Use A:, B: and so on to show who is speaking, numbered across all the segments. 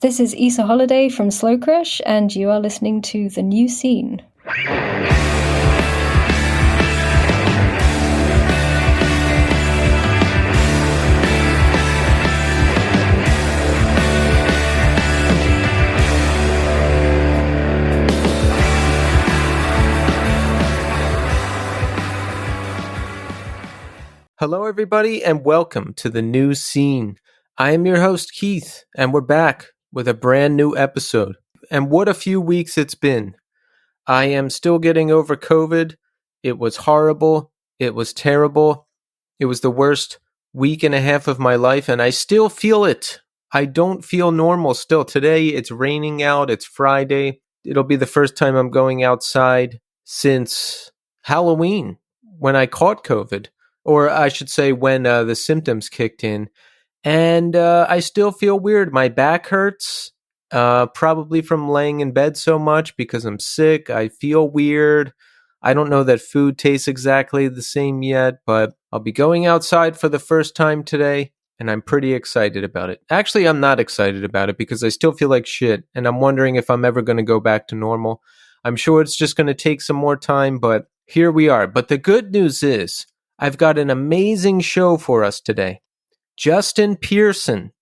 A: This is Issa Holiday from Slow Crush, and you are listening to The New Scene.
B: Hello, everybody, and welcome to The New Scene. I am your host, Keith, and we're back with a brand new episode. And what a few weeks it's been. I am still getting over COVID. It was horrible. It was terrible. It was the worst week and a half of my life, and I still feel it. I don't feel normal still. Today, it's raining out. It's Friday. It'll be the first time I'm going outside since Halloween when I caught COVID. Or I should say when the symptoms kicked in. And I still feel weird. My back hurts, probably from laying in bed so much because I'm sick. I feel weird. I don't know that food tastes exactly the same yet, but I'll be going outside for the first time today, and I'm pretty excited about it. Actually, I'm not excited about it because I still feel like shit, and I'm wondering if I'm ever going to go back to normal. I'm sure it's just going to take some more time, but here we are. But the good news is, I've got an amazing show for us today. Justin Pearson.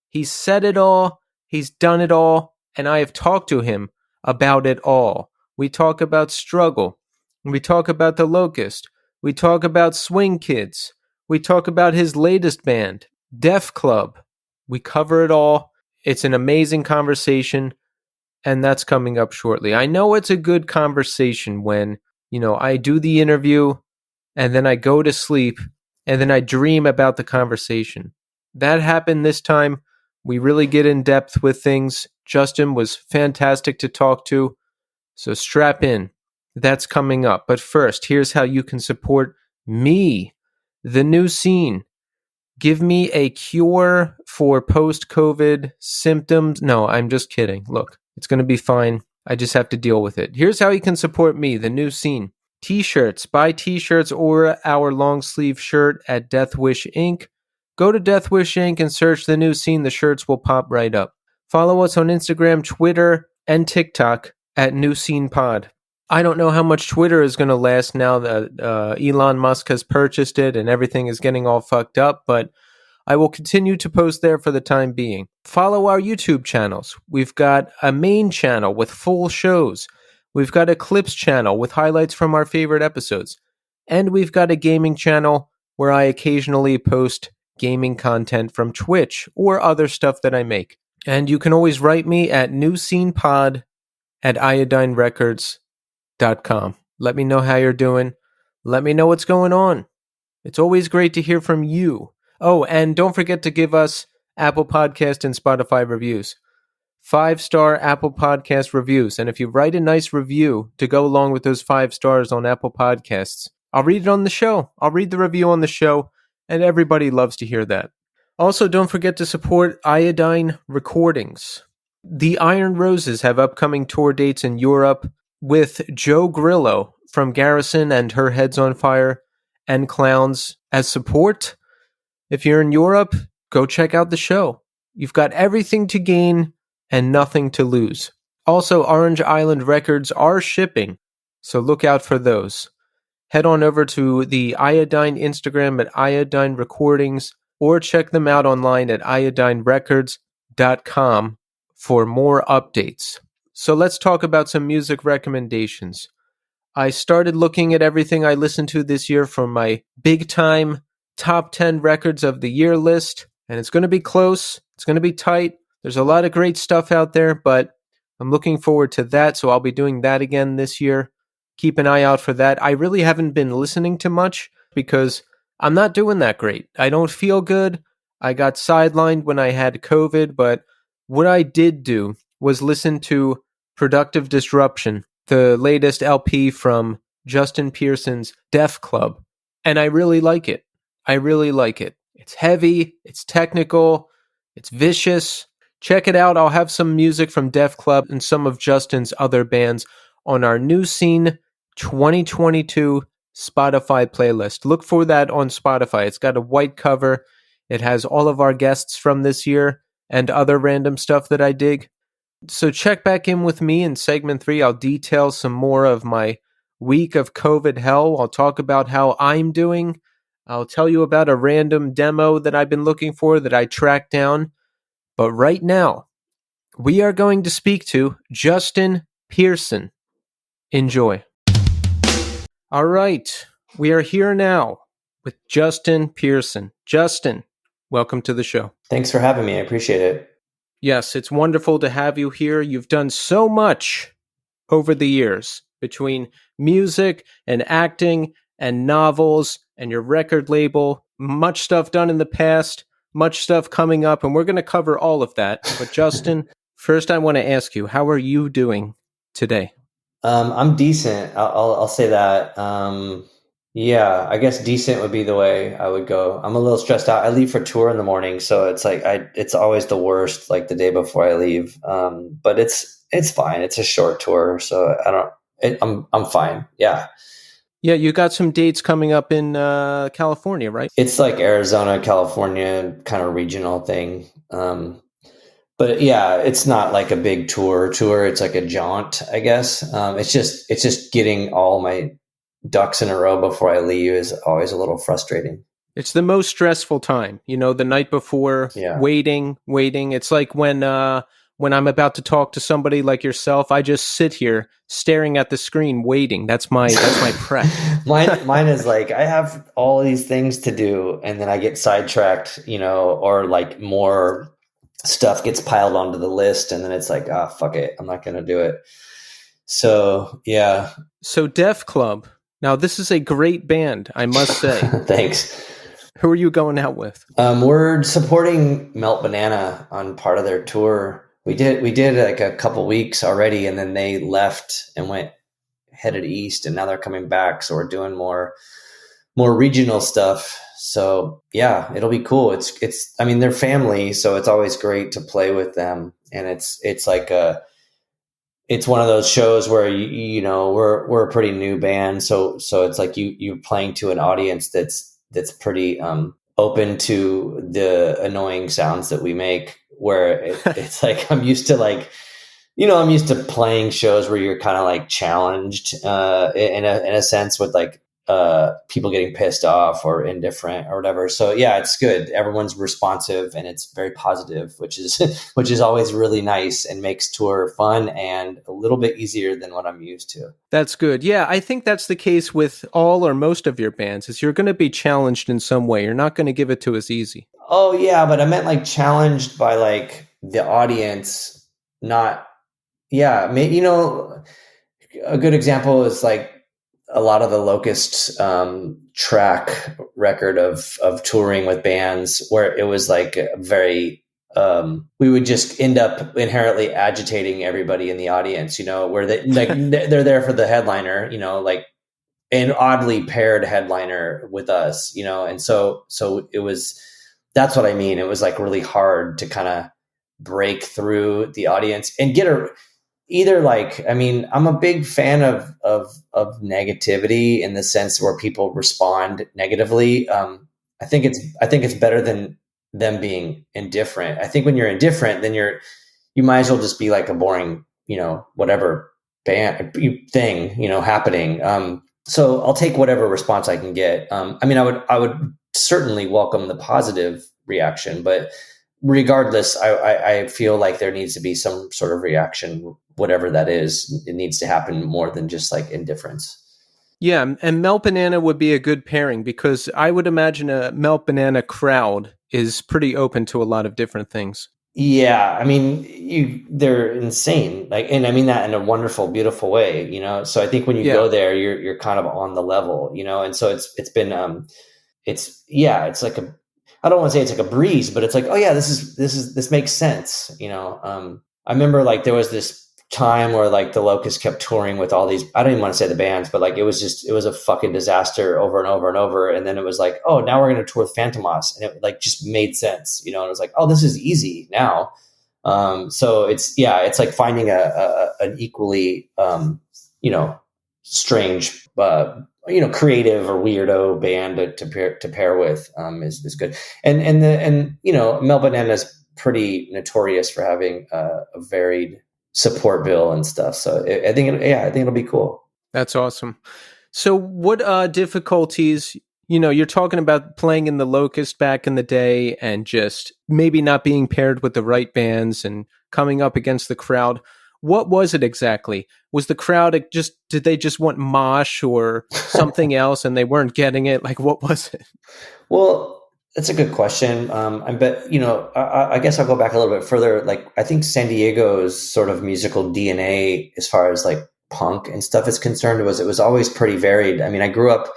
B: He's said it all, he's done it all, and I have talked to him about it all. We talk about struggle. We talk about the Locust. We talk about Swing Kids. We talk about his latest band, Def Club. We cover it all. It's an amazing conversation, and that's coming up shortly. I know it's a good conversation when, I do the interview, and then I go to sleep, and then I dream about the conversation. That happened this time. We really get in depth with things. Justin was fantastic to talk to, so strap in. That's coming up. But first, here's how you can support me, The New Scene. Give me a cure for post-COVID symptoms. No, I'm just kidding. Look, it's going to be fine. I just have to deal with it. Here's how you can support me, The New Scene. T-shirts. Buy T-shirts or our long sleeve shirt at Death Wish Inc. Go to Death Wish Inc. and search The New Scene. The shirts will pop right up. Follow us on Instagram, Twitter, and TikTok at New Scene Pod. I don't know how much Twitter is going to last now that Elon Musk has purchased it and everything is getting all fucked up, but I will continue to post there for the time being. Follow our YouTube channels. We've got a main channel with full shows. We've got a clips channel with highlights from our favorite episodes. And we've got a gaming channel where I occasionally post gaming content from Twitch or other stuff that I make. And you can always write me at newscenepod@iodinerecords.com. Let me know how you're doing. Let me know what's going on. It's always great to hear from you. Oh, and don't forget to give us Apple Podcast and Spotify reviews. 5-star Apple Podcast reviews. And if you write a nice review to go along with those 5 stars on Apple Podcasts, I'll read it on the show. I'll read the review on the show, and everybody loves to hear that. Also, don't forget to support Iodine Recordings. The Iron Roses have upcoming tour dates in Europe with Joe Grillo from Garrison and Her Head's on Fire and Clowns as support. If you're in Europe, go check out the show. You've got everything to gain and nothing to lose. Also, Orange Island Records are shipping, so look out for those. Head on over to the Iodine Instagram at Iodine Recordings or check them out online at iodinerecords.com for more updates. So let's talk about some music recommendations. I started looking at everything I listened to this year for my big time top 10 records of the year list, and it's going to be close. It's going to be tight. There's a lot of great stuff out there, but I'm looking forward to that, so I'll be doing that again this year. Keep an eye out for that. I really haven't been listening to much because I'm not doing that great. I don't feel good. I got sidelined when I had COVID, but what I did do was listen to Productive Disruption, the latest LP from Justin Pearson's Def Club, and I really like it. I really like it. It's heavy, it's technical, it's vicious. Check it out. I'll have some music from Def Club and some of Justin's other bands on our New Scene 2022 Spotify playlist. Look for that on Spotify. It's got a white cover. It has all of our guests from this year, and other random stuff that I dig. So check back in with me in segment 3. I'll detail some more of my week of COVID hell. I'll talk about how I'm doing. I'll tell you about a random demo that I've been looking for that I tracked down. But right now, we are going to speak to Justin Pearson. Enjoy. All right, we are here now with Justin Pearson. Justin, welcome to the show.
C: Thanks for having me. I appreciate it.
B: Yes, it's wonderful to have you here. You've done so much over the years between music and acting and novels and your record label. Much stuff done in the past, much stuff coming up, and we're going to cover all of that. But Justin, first I want to ask you, how are you doing today?
C: I'm decent. I'll say that. Yeah, I guess decent would be the way I would go. I'm a little stressed out. I leave for tour in the morning, so it's like it's always the worst, like the day before I leave. But it's fine. It's a short tour, so I'm fine. Yeah.
B: Yeah, you got some dates coming up in California, right?
C: It's like Arizona, California, kind of regional thing. But yeah, it's not like a big tour. It's like a jaunt, I guess. It's just getting all my ducks in a row before I leave is always a little frustrating.
B: It's the most stressful time, the night before, waiting. It's like when I'm about to talk to somebody like yourself, I just sit here staring at the screen waiting. That's my prep.
C: Mine is like, I have all these things to do and then I get sidetracked, or like more stuff gets piled onto the list and then it's like, fuck it, I'm not going to do it. So, yeah.
B: So Def Club. Now, this is a great band, I must say.
C: Thanks.
B: Who are you going out with?
C: We're supporting Melt Banana on part of their tour. We did like a couple weeks already and then they left and headed east and now they're coming back. So we're doing more regional stuff. So yeah, it'll be cool. I mean, they're family, so it's always great to play with them. And it's like it's one of those shows where we're a pretty new band. So it's like you're playing to an audience that's pretty open to the annoying sounds that we make, where it's like, I'm used to playing shows where you're kind of like challenged in a sense with like people getting pissed off or indifferent or whatever. So yeah, it's good. Everyone's responsive and it's very positive, which is always really nice and makes tour fun and a little bit easier than what I'm used to.
B: That's good. Yeah, I think that's the case with all or most of your bands, is you're going to be challenged in some way. You're not going to give it to us easy.
C: Oh yeah, but I meant like challenged by like the audience, not, yeah. A good example is like a lot of the Locust track record of touring with bands, where it was like very, we would just end up inherently agitating everybody in the audience, where they like they're there for the headliner, like an oddly paired headliner with us, and so it was, that's what I mean. It was like really hard to kind of break through the audience and get I'm a big fan of negativity in the sense where people respond negatively. I think it's better than them being indifferent. I think when you're indifferent, then you might as well just be like a boring, whatever band thing, happening. So I'll take whatever response I can get. I would certainly welcome the positive reaction, but regardless, I feel like there needs to be some sort of reaction, whatever that is. It needs to happen more than just like indifference.
B: Yeah, and Melt Banana would be a good pairing, because I would imagine a Melt Banana crowd is pretty open to a lot of different things.
C: Yeah, they're insane. Like, and I mean that in a wonderful, beautiful way, So I think when you go there, you're kind of on the level, And so it's been it's like I don't want to say it's like a breeze, but it's like, oh yeah, this makes sense. I remember like there was this time where like the Locust kept touring with all these, I don't even want to say the bands, but like it was a fucking disaster over and over and over. And then it was like, oh, now we're going to tour with Phantomas. And it like just made sense, and it was like, oh, this is easy now. So it's like finding an equally, strange, creative or weirdo band to pair with, is good. And Mel Banana's pretty notorious for having a varied support bill and stuff. So I think it'll be cool.
B: That's awesome. So what difficulties, you're talking about playing in the Locust back in the day and just maybe not being paired with the right bands and coming up against the crowd. What was it exactly? Was the crowd did they just want mosh or something else and they weren't getting it? Like, what was it?
C: Well, that's a good question. I bet, I guess I'll go back a little bit further. Like, I think San Diego's sort of musical DNA, as far as like punk and stuff is concerned, it was always pretty varied. I mean, I grew up,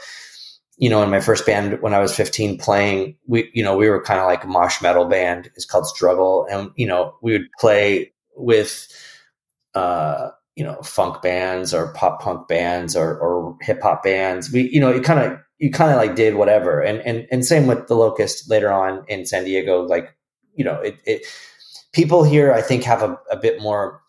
C: in my first band when I was 15 playing, we were kind of like a mosh metal band. It's called Struggle. And, we would play with, funk bands or pop punk bands or hip hop bands. You kind of like did whatever. And same with the Locust later on in San Diego. Like, people here, I think, have a bit more,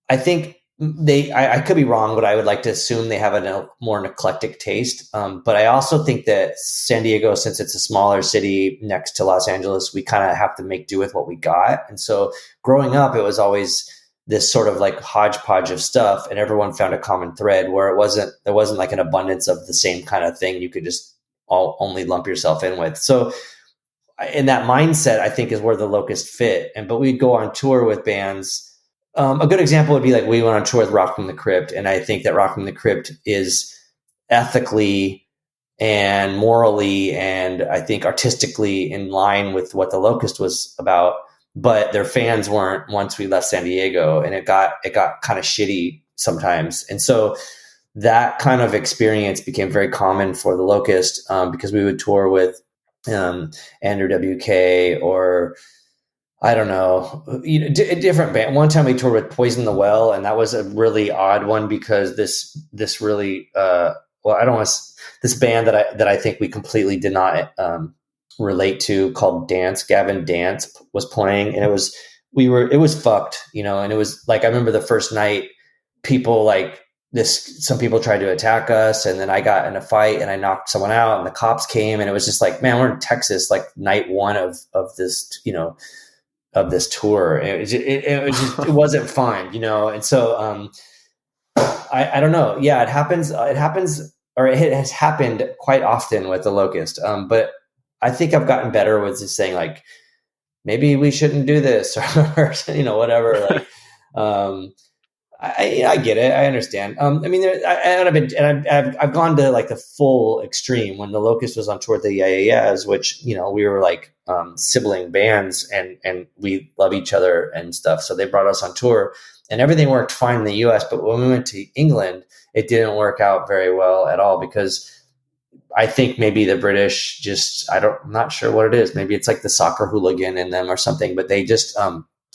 C: I think I could be wrong, but I would like to assume they have a more eclectic taste. But I also think that San Diego, since it's a smaller city next to Los Angeles, we kind of have to make do with what we got. And so growing up, it was always this sort of like hodgepodge of stuff, and everyone found a common thread where there wasn't like an abundance of the same kind of thing you could just only lump yourself in with. So in that mindset, I think is where the Locust fit. But we'd go on tour with bands. A good example would be like we went on tour with Rock from the Crypt, and I think that Rock from the Crypt is ethically and morally and I think artistically in line with what the Locust was about. But their fans weren't once we left San Diego, and it got kind of shitty sometimes. And so that kind of experience became very common for the Locust, because we would tour with Andrew WK or I don't know, different band. One time we toured with Poison the Well, and that was a really odd one because this really this band that I think we completely did not relate to, called Gavin Dance, was playing, and it was fucked, and it was like, I remember the first night, some people tried to attack us, and then I got in a fight and I knocked someone out and the cops came, and it was just like, man, we're in Texas, like night one of this, of this tour. It wasn't fun, and so I don't know. Yeah, it happens, or it has happened quite often with the Locust. But I think I've gotten better with just saying like, maybe we shouldn't do this, or whatever. Like, I get it. I understand. I mean, I've gone to like the full extreme when the Locust was on tour with the Yeah, which, we were like sibling bands, and we love each other and stuff. So they brought us on tour, and everything worked fine in the US. But when we went to England, it didn't work out very well at all, because I think maybe the British I'm not sure what it is. Maybe it's like the soccer hooligan in them or something, but they just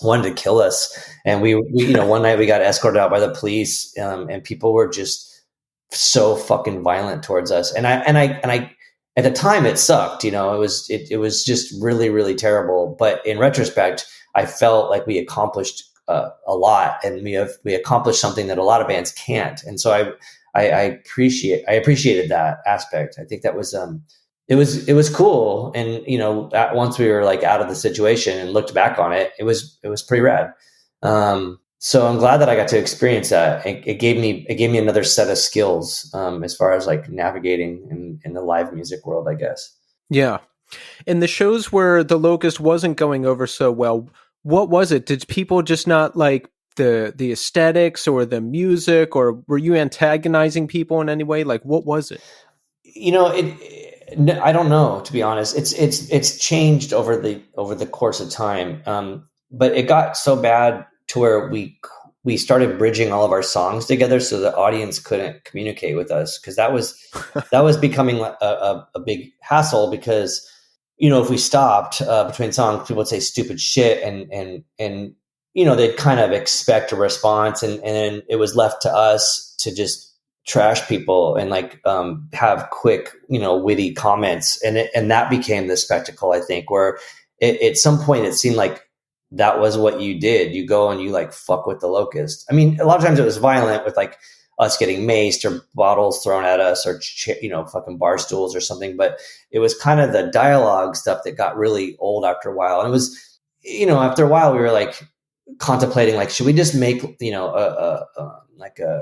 C: wanted to kill us. And we one night we got escorted out by the police, and people were just so fucking violent towards us. And I at the time it sucked, it was just really, really terrible. But in retrospect, I felt like we accomplished a lot, and we accomplished something that a lot of bands can't. And so I appreciated that aspect. I think that was it was cool. And once we were like out of the situation and looked back on it, it was pretty rad. So I'm glad that I got to experience that. It gave me another set of skills, as far as like navigating in the live music world, I guess.
B: Yeah. In the shows where the Locust wasn't going over so well, what was it? Did people just not like the aesthetics or the music, or were you antagonizing people in any way? Like, what was it?
C: I don't know, to be honest. It's changed over the course of time. But it got so bad to where we started bridging all of our songs together so the audience couldn't communicate with us, because that was becoming a big hassle, because if we stopped between songs, people would say stupid shit, and they'd kind of expect a response, and then it was left to us to just trash people and like have quick witty comments, and that became the spectacle, I think, where at some point it seemed like that was what you did. You go and you like fuck with the Locust. I mean, a lot of times it was violent, with like us getting maced or bottles thrown at us, or fucking bar stools or something. But it was kind of the dialogue stuff that got really old after a while. And after a while we were like contemplating, like, should we just make, like a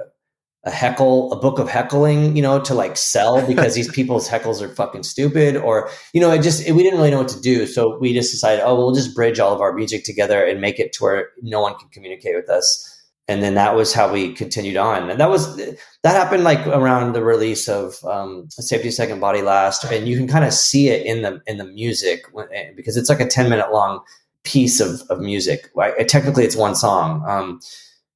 C: book of heckling, to like sell, because these people's heckles are fucking stupid, or, we didn't really know what to do. So we just decided, oh, we'll just bridge all of our music together and make it to where no one can communicate with us. And then that was how we continued on. And that happened like around the release of Safety Second Body Last. And you can kind of see it in the music, because it's like a 10-minute long piece of music. Right? Technically it's one song.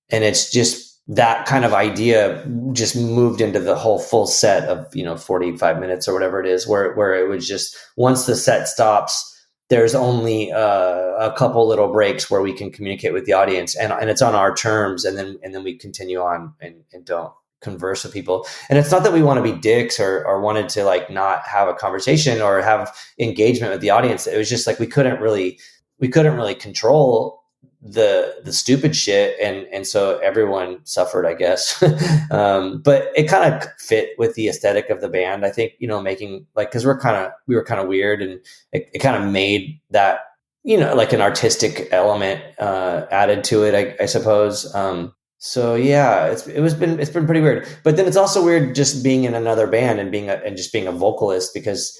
C: And it's just that kind of idea just moved into the whole full set of, 45 minutes or whatever it is, where it was just, once the set stops, there's only a couple little breaks where we can communicate with the audience, and it's on our terms. And then we continue on and don't converse with people. And it's not that we want to be dicks or wanted to like not have a conversation or have engagement with the audience. It was just like, we couldn't really control the stupid shit, and so everyone suffered, I guess. But it kind of fit with the aesthetic of the band, I think, making like, because we were kind of weird, and it kind of made that, like an artistic element added to it, I suppose. So yeah, it's been pretty weird. But then it's also weird just being in another band and just being a vocalist, because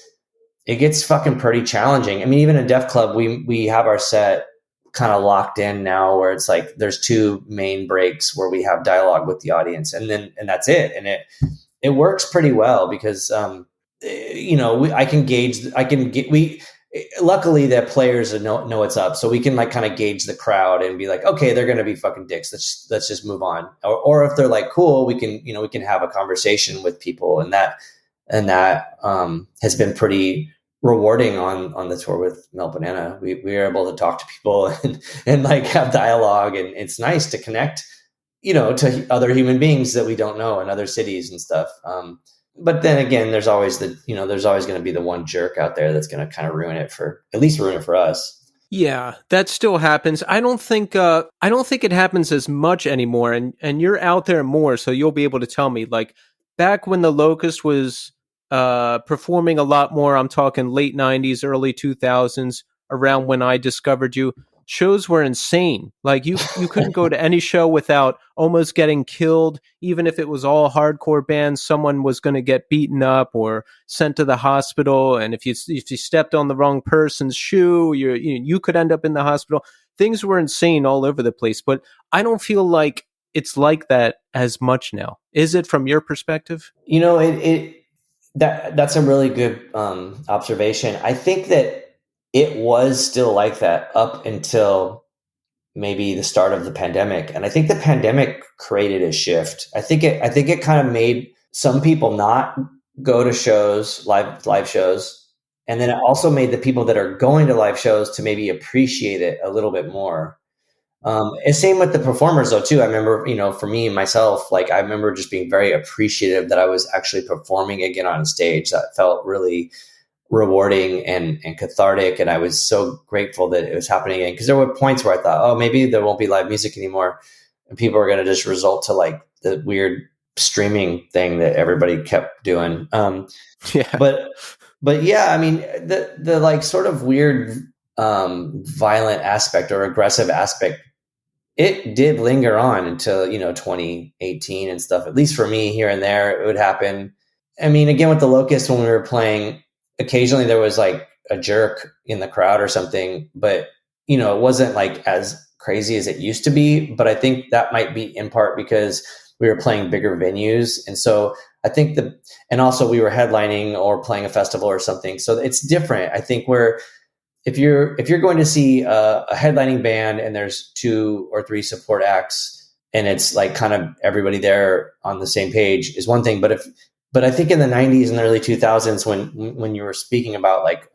C: it gets fucking pretty challenging. I mean, even in Def Club, we have our set kind of locked in now, where it's like there's two main breaks where we have dialogue with the audience, and that's it. And it works pretty well, because luckily the players know what's up, so we can like kind of gauge the crowd and be like, okay, they're going to be fucking dicks, let's just move on. Or if they're like cool, we can have a conversation with people, and that has been pretty rewarding on the tour with Melt Banana. We were able to talk to people and like have dialogue, and it's nice to connect, to other human beings that we don't know in other cities and stuff. But then again, there's always going to be the one jerk out there that's going to kind of ruin it for us.
B: Yeah, that still happens. I don't think it happens as much anymore, and you're out there more, so you'll be able to tell me. Like back when the Locust was performing a lot more, I'm talking late 90s, early 2000s, around when I discovered you, shows were insane. Like you couldn't go to any show without almost getting killed. Even if it was all hardcore bands, someone was going to get beaten up or sent to the hospital. And if you stepped on the wrong person's shoe, you could end up in the hospital. Things were insane all over the place. But I don't feel like it's like that as much now. Is it, from your perspective?
C: That's a really good observation. I think that it was still like that up until maybe the start of the pandemic, and I think the pandemic created a shift. I think it kind of made some people not go to shows, live shows, and then it also made the people that are going to live shows to maybe appreciate it a little bit more. And same with the performers though too. I remember, for me myself, like I remember just being very appreciative that I was actually performing again on stage. That felt really rewarding and cathartic. And I was so grateful that it was happening again. Cause there were points where I thought, oh, maybe there won't be live music anymore, and people are going to just result to like the weird streaming thing that everybody kept doing.
B: Yeah.
C: But yeah, I mean, the like sort of weird, violent aspect or aggressive aspect, it did linger on until 2018 and stuff. At least for me, here and there it would happen. I mean, again with the Locust, when we were playing, occasionally there was like a jerk in the crowd or something, but it wasn't like as crazy as it used to be. But I think that might be in part because we were playing bigger venues, and so I think and also we were headlining or playing a festival or something, so it's different. I think where if you're going to see a headlining band and there's 2 or 3 support acts and it's like kind of everybody there on the same page is one thing. But I think in the 90s and the early 2000s, when you were speaking about like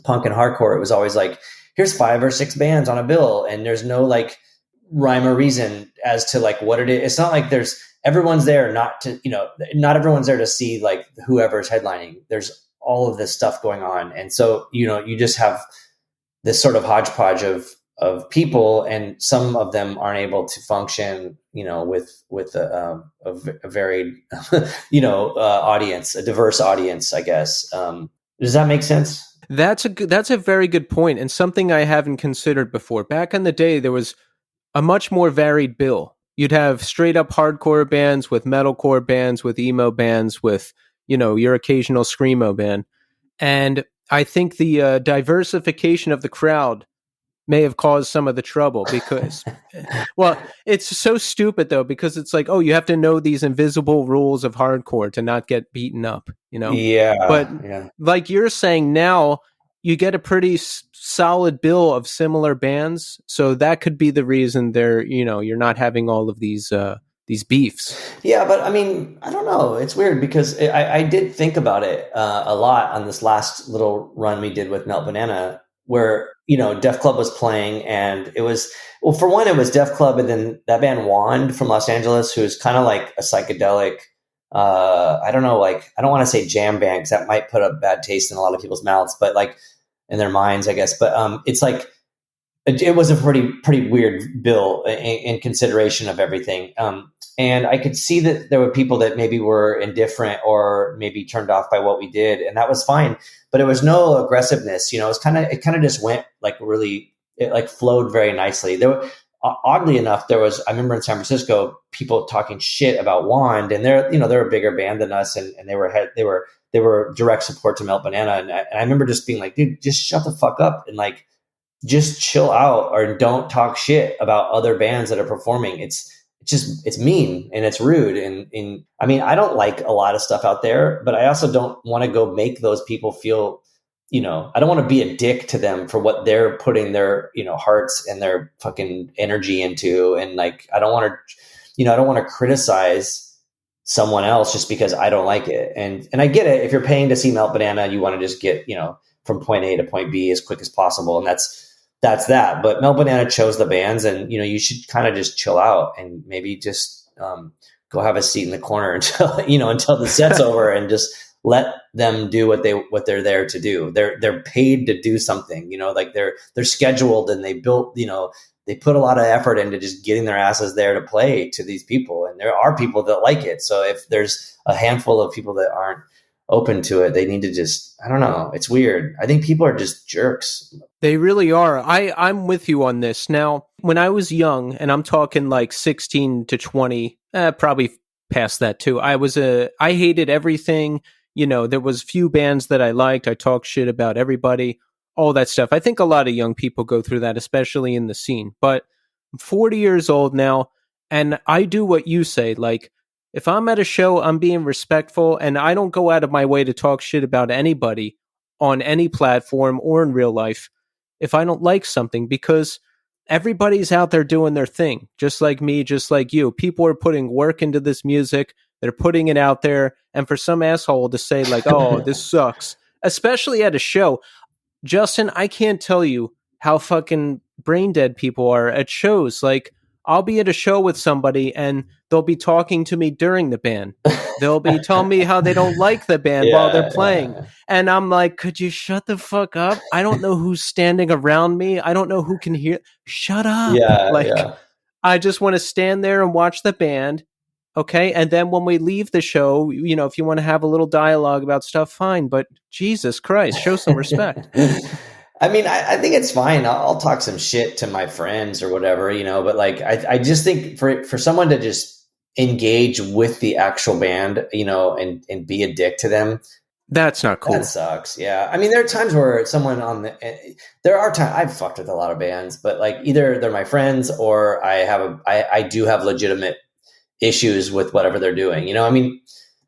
C: punk and hardcore, it was always like, here's 5 or 6 bands on a bill, and there's no like rhyme or reason as to like what it is. It's not like everyone's there not everyone's there to see like whoever's headlining. There's all of this stuff going on, and so you just have this sort of hodgepodge of people, and some of them aren't able to function, with a varied, audience, a diverse audience, I guess. Does that make sense?
B: That's a very good point, and something I haven't considered before. Back in the day, there was a much more varied bill. You'd have straight up hardcore bands with metalcore bands with emo bands with, your occasional screamo band. And I think the diversification of the crowd may have caused some of the trouble because, well, it's so stupid though, because it's like, oh, you have to know these invisible rules of hardcore to not get beaten up. But
C: Yeah, yeah.
B: like you're saying now, you get a pretty solid bill of similar bands, so that could be the reason you're not having all of these beefs.
C: Yeah, but I mean, I don't know. It's weird because I did think about it a lot on this last little run we did with Melt Banana, where Def Club was playing, and it was, well, for one, it was Def Club, and then that band Wand from Los Angeles, who's kind of like a psychedelic. I don't know, like I don't want to say jam band because that might put a bad taste in a lot of people's mouths, but like in their minds, I guess. But it's like it was a pretty weird bill in consideration of everything. And I could see that there were people that maybe were indifferent or maybe turned off by what we did, and that was fine. But it was no aggressiveness. It kind of just went like really, it like flowed very nicely. Oddly enough, I remember in San Francisco, people talking shit about Wand, and they're a bigger band than us, and they were direct support to Melt Banana, and I remember just being like, dude, just shut the fuck up and like just chill out or don't talk shit about other bands that are performing. It's mean and it's rude. And I mean, I don't like a lot of stuff out there, but I also don't want to go make those people feel, I don't want to be a dick to them for what they're putting their, hearts and their fucking energy into. And like, I don't want to criticize someone else just because I don't like it. And I get it. If you're paying to see Melt Banana, you want to just get, from point A to point B as quick as possible. And that's that. But Mel Banana chose the bands, and you should kind of just chill out and maybe just go have a seat in the corner until the set's over, and just let them do what they're there to do. They're paid to do something. Like they're scheduled, and they built. They put a lot of effort into just getting their asses there to play to these people, and there are people that like it. So if there's a handful of people that aren't open to it, they need to just, I don't know. It's weird. I think people are just jerks.
B: They really are. I'm with you on this. Now, when I was young, and I'm talking like 16 to 20, probably past that too, I hated everything. There was few bands that I liked. I talked shit about everybody, all that stuff. I think a lot of young people go through that, especially in the scene. But I'm 40 years old now, and I do what you say. Like, if I'm at a show, I'm being respectful, and I don't go out of my way to talk shit about anybody on any platform or in real life if I don't like something, because everybody's out there doing their thing, just like me, just like you. People are putting work into this music. They're putting it out there. And for some asshole to say like, oh, this sucks, especially at a show, Justin, I can't tell you how fucking brain dead people are at shows. Like, I'll be at a show with somebody and they'll be talking to me during the band. They'll be telling me how they don't like the band while they're playing.
C: Yeah.
B: And I'm like, could you shut the fuck up? I don't know who's standing around me. I don't know who can hear. Shut up.
C: Yeah.
B: I just want to stand there and watch the band. Okay. And then when we leave the show, if you want to have a little dialogue about stuff, fine. But Jesus Christ, show some respect.
C: I mean, I think it's fine. I'll talk some shit to my friends or whatever, but like, I just think for someone to just engage with the actual band, and be a dick to them,
B: that's not cool.
C: That sucks. Yeah. I mean, there are times where there are times I've fucked with a lot of bands, but like either they're my friends or I do have legitimate issues with whatever they're doing. I mean,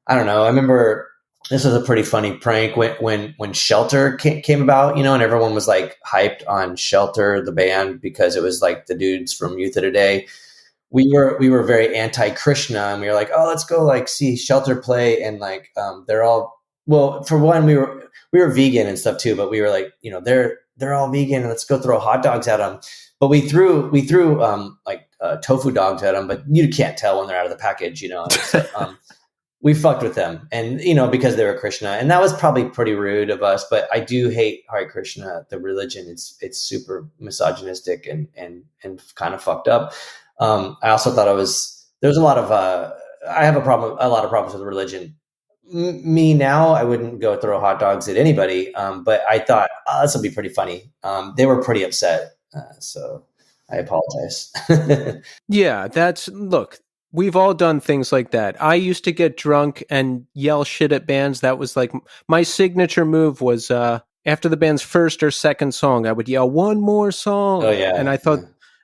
C: I don't know. I remember this was a pretty funny prank when Shelter came about, and everyone was like hyped on Shelter, the band, because it was like the dudes from Youth of Today. We were very anti-Krishna, and we were like, oh, let's go like see Shelter play. And like, they're all, well, for one, we were vegan and stuff too, but we were like, they're all vegan, and let's go throw hot dogs at them. But we threw tofu dogs at them, but you can't tell when they're out of the package, So, we fucked with them, and because they were Krishna, and that was probably pretty rude of us. But I do hate Hare Krishna, the religion. It's super misogynistic and kind of fucked up. I also thought there's a lot of I have a lot of problems with religion. me now, I wouldn't go throw hot dogs at anybody. But I thought, oh, this will be pretty funny. They were pretty upset. So I apologize.
B: Yeah, look, we've all done things like that. I used to get drunk and yell shit at bands. That was like my signature move was after the band's first or second song, I would yell one more
C: Oh
B: song. And
C: yeah.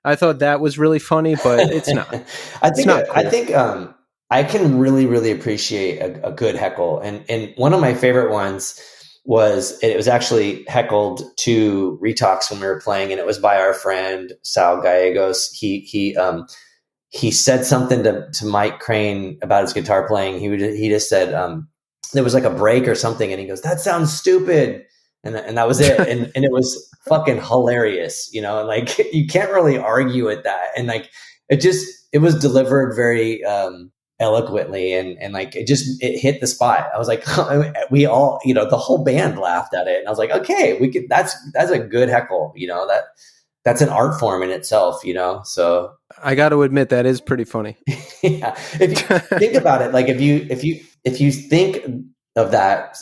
B: I thought that was really funny, but it's not.
C: I
B: It's
C: think
B: not
C: I
B: cool.
C: think I can really appreciate a good heckle, and one of my favorite ones was it was actually heckled to Retox when we were playing, and it was by our friend Sal Gallegos. He said something to Mike Crane about his guitar playing. He just said there was like a break or something, and he goes, "That sounds stupid," and that was it. And it was fucking hilarious, you know. And like you can't really argue with that. And like it was delivered very eloquently, and like it hit the spot. I was like, we all, you know, the whole band laughed at it, and I was like, okay, we could. That's a good heckle, you know. That's an art form in itself, you know. So
B: I got to admit that is pretty funny.
C: yeah, if you think about it, like if you think of that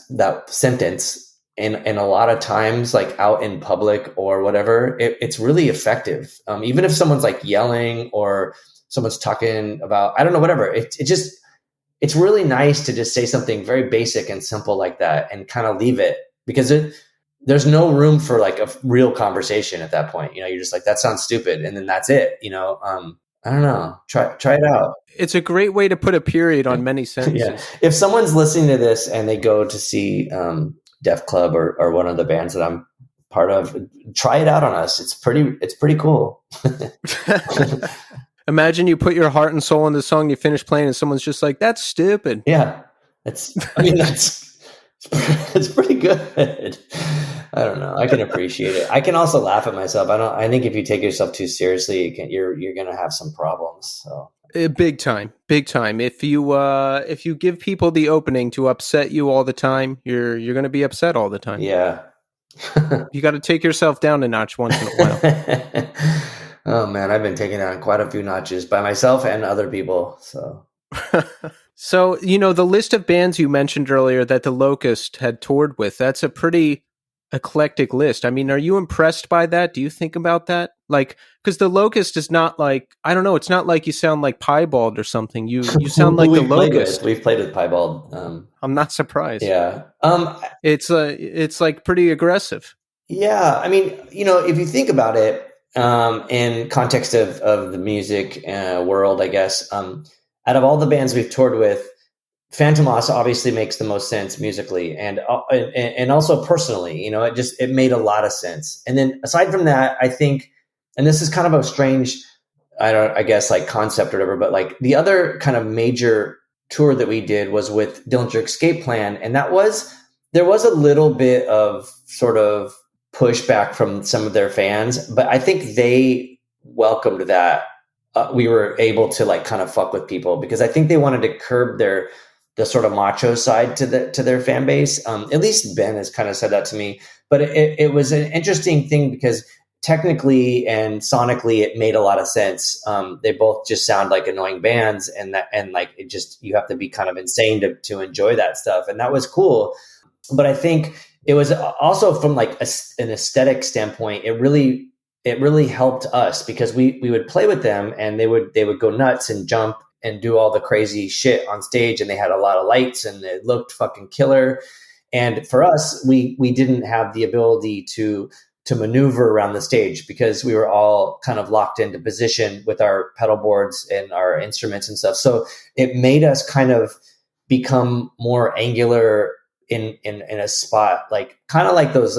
C: sentence, and a lot of times like out in public or whatever, it's really effective. Even if someone's like yelling or someone's talking about, I don't know, whatever, it's really nice to just say something very basic and simple like that and kind of leave it, because there's no room for like a real conversation at that point. You know, you're just like, that sounds stupid, and then that's it, you know. I don't know. Try it out.
B: It's a great way to put a period on many
C: Yeah.
B: sentences.
C: If someone's listening to this and they go to see Def Club or one of the bands that I'm part of, try it out on us. It's pretty cool.
B: Imagine you put your heart and soul in the song, you finish playing, and someone's just like, "That's stupid."
C: Yeah. It's pretty good. I don't know. I can appreciate it. I can also laugh at myself. I think if you take yourself too seriously, you're going to have some problems. So
B: Big time, big time. If you give people the opening to upset you all the time, you're going to be upset all the time.
C: yeah.
B: You got to take yourself down a notch once in a while.
C: Oh man, I've been taking down quite a few notches by myself and other people. So
B: So, you know, the list of bands you mentioned earlier that the Locust had toured with, that's a pretty eclectic list. I mean, are you impressed by that? Do you think about that? Like, because the Locust is not like, I don't know, it's not like you sound like Piebald or something. You sound like the Locust.
C: We've played with Piebald.
B: I'm not surprised.
C: Yeah.
B: It's like pretty aggressive.
C: Yeah. I mean, you know, if you think about it, in context of the music world, I guess, out of all the bands we've toured with, Phantomas obviously makes the most sense musically and also personally. You know, it made a lot of sense. And then aside from that, I think, and this is kind of a strange, I guess like concept or whatever, but like the other kind of major tour that we did was with Dillinger Escape Plan, and there was a little bit of sort of pushback from some of their fans, but I think they welcomed that. We were able to like kind of fuck with people, because I think they wanted to curb the sort of macho side to their fan base. At least Ben has kind of said that to me, but it was an interesting thing because technically and sonically it made a lot of sense. They both just sound like annoying bands, and like it just, you have to be kind of insane to enjoy that stuff. And that was cool. But I think it was also from like an aesthetic standpoint, it really helped us, because we would play with them and they would go nuts and jump and do all the crazy shit on stage, and they had a lot of lights and it looked fucking killer. And for us, we didn't have the ability to maneuver around the stage, because we were all kind of locked into position with our pedal boards and our instruments and stuff. So it made us kind of become more angular in a spot, like kind of like those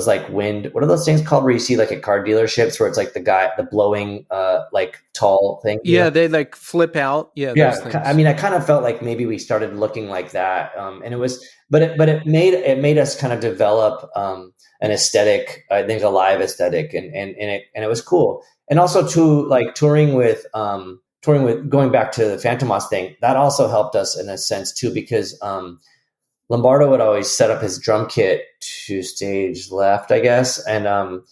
C: like wind, what are those things called where you see like at car dealerships where it's like the blowing like tall thing, you
B: Yeah,
C: know?
B: they like flip out. Yeah, those things.
C: I mean, I kind of felt like maybe we started looking like that, and it was, but it made us kind of develop an aesthetic, I think a live aesthetic, and it was cool. And also to like touring with going back to the Phantomas thing, that also helped us in a sense too, because Lombardo would always set up his drum kit to stage left, I guess, and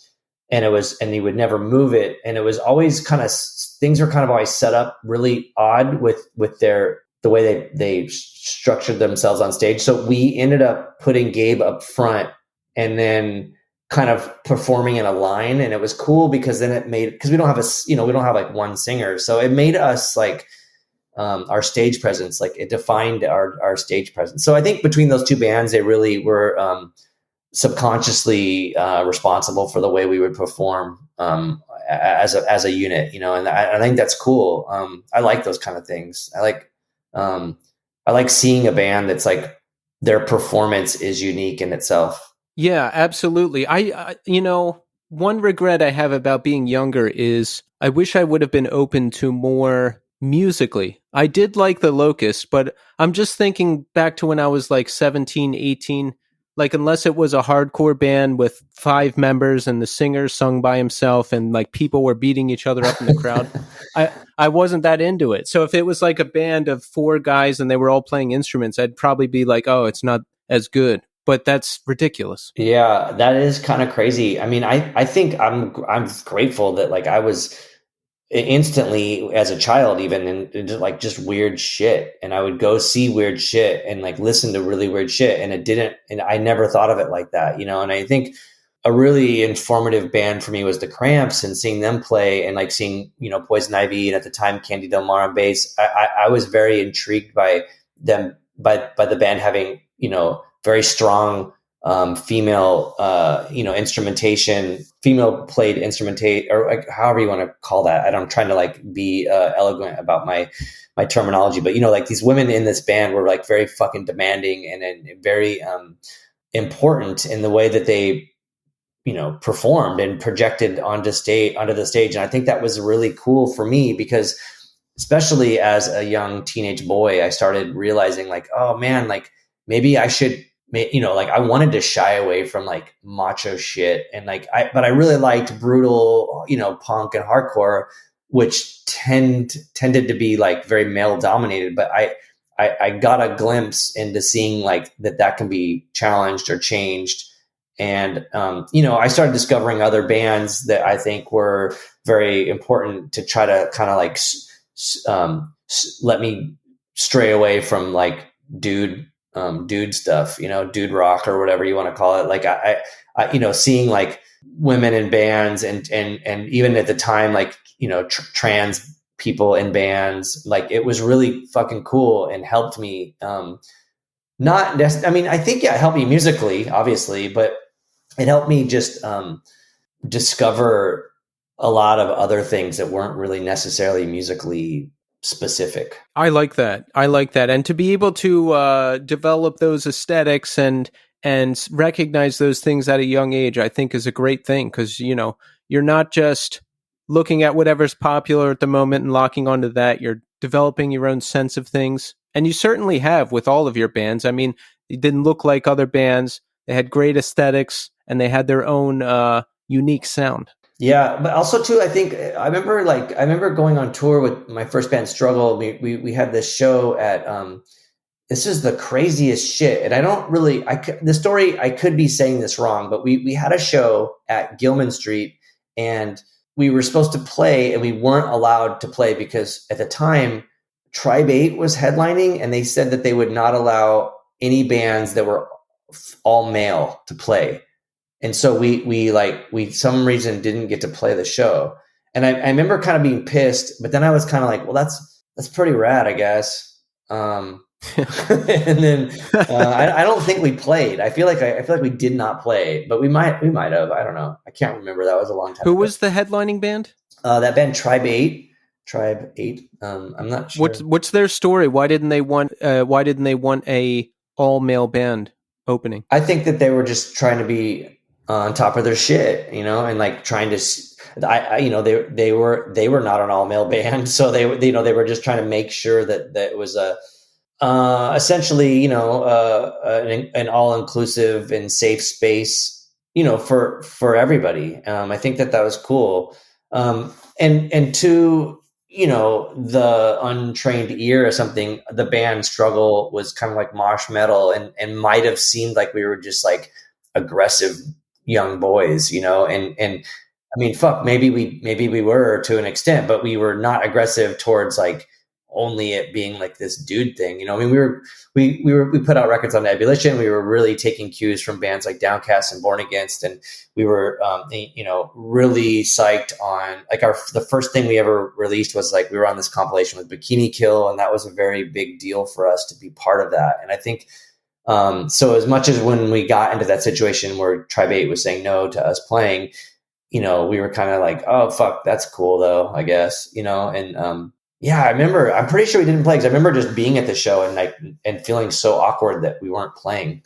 C: he would never move it, and it was always kind of, things were kind of always set up really odd with their the way they structured themselves on stage. So we ended up putting Gabe up front and then kind of performing in a line, and it was cool because then it made, because we don't have like one singer, so it made us like our stage presence, like it defined our stage presence. So I think between those two bands, they really were subconsciously responsible for the way we would perform as a unit, and I think that's cool. I like those kind of things. I like seeing a band that's like their performance is unique in itself.
B: Yeah, absolutely. One regret I have about being younger is I wish I would have been open to more musically. I did like the Locust, but I'm just thinking back to when I was like 17, 18. Like, unless it was a hardcore band with 5 members and the singer sung by himself and like people were beating each other up in the crowd, I wasn't that into it. So if it was like a band of 4 guys and they were all playing instruments, I'd probably be like, oh, it's not as good. But that's ridiculous.
C: Yeah, that is kind of crazy. I mean, I think I'm grateful that like I was instantly as a child even and just weird shit, and I would go see weird shit and like listen to really weird shit, and I never thought of it like that, and I think a really informative band for me was the Cramps, and seeing them play and like seeing Poison Ivy and at the time Candy Del Mar on bass. I was very intrigued by them, by the band having very strong female instrumentation, female played instrumentation, or like, however you want to call that. I'm trying to like be eloquent about my terminology, but like these women in this band were like very fucking demanding and very important in the way that they performed and projected onto the stage. And I think that was really cool for me because, especially as a young teenage boy, I started realizing like, oh man, like maybe I should, like I wanted to shy away from like macho shit, and but I really liked brutal, punk and hardcore, which tended to be like very male dominated. But I got a glimpse into seeing like that can be challenged or changed. And, I started discovering other bands that I think were very important to try to kind of like let me stray away from like dude stuff, dude rock or whatever you want to call it. Like I seeing like women in bands and even at the time, like, trans people in bands, like it was really fucking cool and helped me. I think, yeah, it helped me musically, obviously, but it helped me just discover a lot of other things that weren't really necessarily musically specific.
B: I like that. And to be able to develop those aesthetics and recognize those things at a young age, I think is a great thing, because you're not just looking at whatever's popular at the moment and locking onto that. You're developing your own sense of things, and you certainly have with all of your bands. I mean, it didn't look like other bands. They had great aesthetics and they had their own unique sound.
C: Yeah, but also too, I think I remember going on tour with my first band, Struggle. We had this show at this is the craziest shit, and I don't really the story, I could be saying this wrong, but we had a show at Gilman Street, and we were supposed to play, and we weren't allowed to play because at the time Tribe 8 was headlining, and they said that they would not allow any bands that were all male to play. And so we some reason didn't get to play the show. And I remember kind of being pissed, but then I was kind of like, well, that's pretty rad, I guess. And then I don't think we played. I feel like we did not play, but we might have. I don't know. I can't remember. That was a long time
B: Who
C: ago.
B: was the headlining band?
C: That band Tribe 8. I'm not sure.
B: What's their story? Why didn't they want a all male band opening?
C: I think that they were just trying to be on top of their shit, and like trying to, they were not an all male band. So they were just trying to make sure that it was essentially, an all inclusive and safe space, for everybody. I think that was cool. And to, the untrained ear or something, the band Struggle was kind of like mosh metal and might have seemed like we were just like aggressive young boys, and I mean, fuck, maybe we were to an extent, but we were not aggressive towards like only it being like this dude thing. I mean, we put out records on Ebullition. We were really taking cues from bands like Downcast and Born Against, and we were really psyched on like the first thing we ever released was like we were on this compilation with Bikini Kill, and that was a very big deal for us to be part of that. And I think so as much as when we got into that situation where Tribe 8 was saying no to us playing, we were kind of like, oh fuck, that's cool though, I guess, and yeah, I remember, I'm pretty sure we didn't play because I remember just being at the show and feeling so awkward that we weren't playing.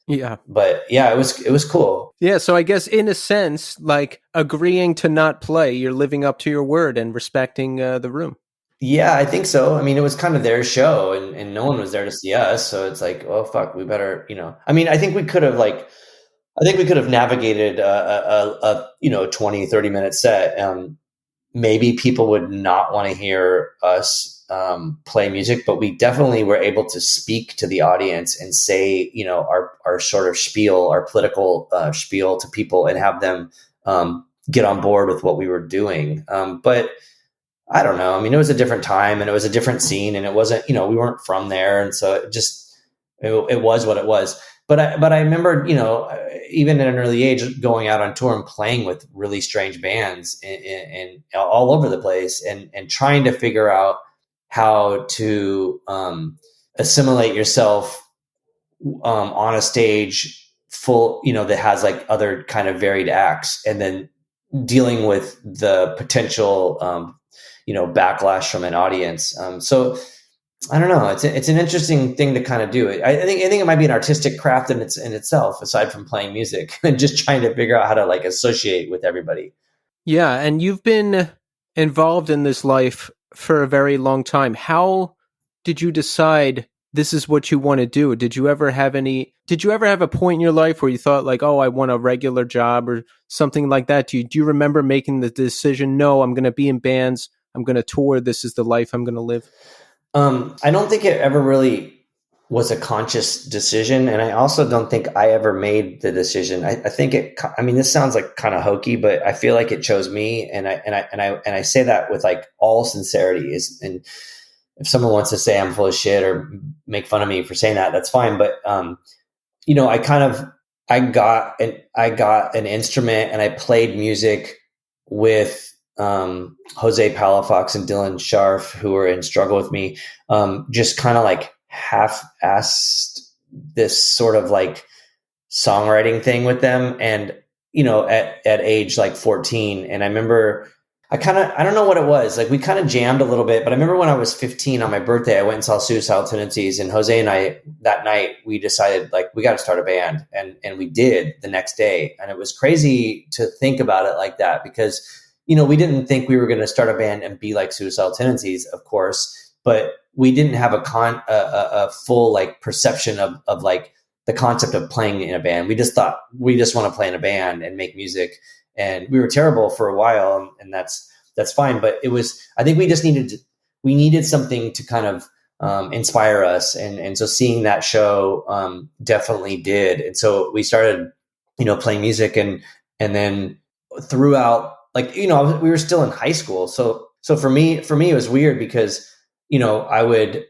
B: Yeah.
C: But yeah, it was cool.
B: Yeah. So I guess in a sense, like agreeing to not play, you're living up to your word and respecting the room.
C: Yeah, I think so. I mean, it was kind of their show and no one was there to see us. So it's like, oh fuck, we better, I mean, I think we could have navigated a 20, 30 minute set. Maybe people would not want to hear us play music, but we definitely were able to speak to the audience and say, our sort of spiel, our political spiel to people and have them get on board with what we were doing. But I don't know. I mean, it was a different time and it was a different scene and it wasn't, we weren't from there. And so it was what it was. But I remember, even at an early age, going out on tour and playing with really strange bands and all over the place and trying to figure out how to assimilate yourself on a stage full, that has like other kind of varied acts, and then dealing with the potential, backlash from an audience. So I don't know. It's an interesting thing to kind of do. I think it might be an artistic craft in itself, aside from playing music, and just trying to figure out how to like associate with everybody.
B: Yeah, and you've been involved in this life for a very long time. How did you decide this is what you want to do? Did you ever have a point in your life where you thought like, oh, I want a regular job or something like that? Do you remember making the decision, no, I'm going to be in bands, I'm going to tour, this is the life I'm going to live?
C: I don't think it ever really was a conscious decision. And I also don't think I ever made the decision. I think this sounds like kind of hokey, but I feel like it chose me. And I say that with like all sincerity and if someone wants to say I'm full of shit or make fun of me for saying that, that's fine. But, I got an instrument and I played music with Jose Palafox and Dylan Scharf, who were in Struggle with Me, just kind of like half-assed this sort of like songwriting thing with them. And, at age like 14. And I remember I don't know what it was. Like we kind of jammed a little bit, but I remember when I was 15 on my birthday, I went and saw Suicidal Tendencies, and Jose and I that night, we decided like, we got to start a band, and we did the next day. And it was crazy to think about it like that because, we didn't think we were going to start a band and be like Suicidal Tendencies, of course, but we didn't have a full like perception of like the concept of playing in a band. We just thought we just want to play in a band and make music. And we were terrible for a while, and that's fine. But I think we needed something to kind of inspire us. And so seeing that show definitely did. And so we started, playing music and then throughout, like, we were still in high school. So for me, it was weird because, I would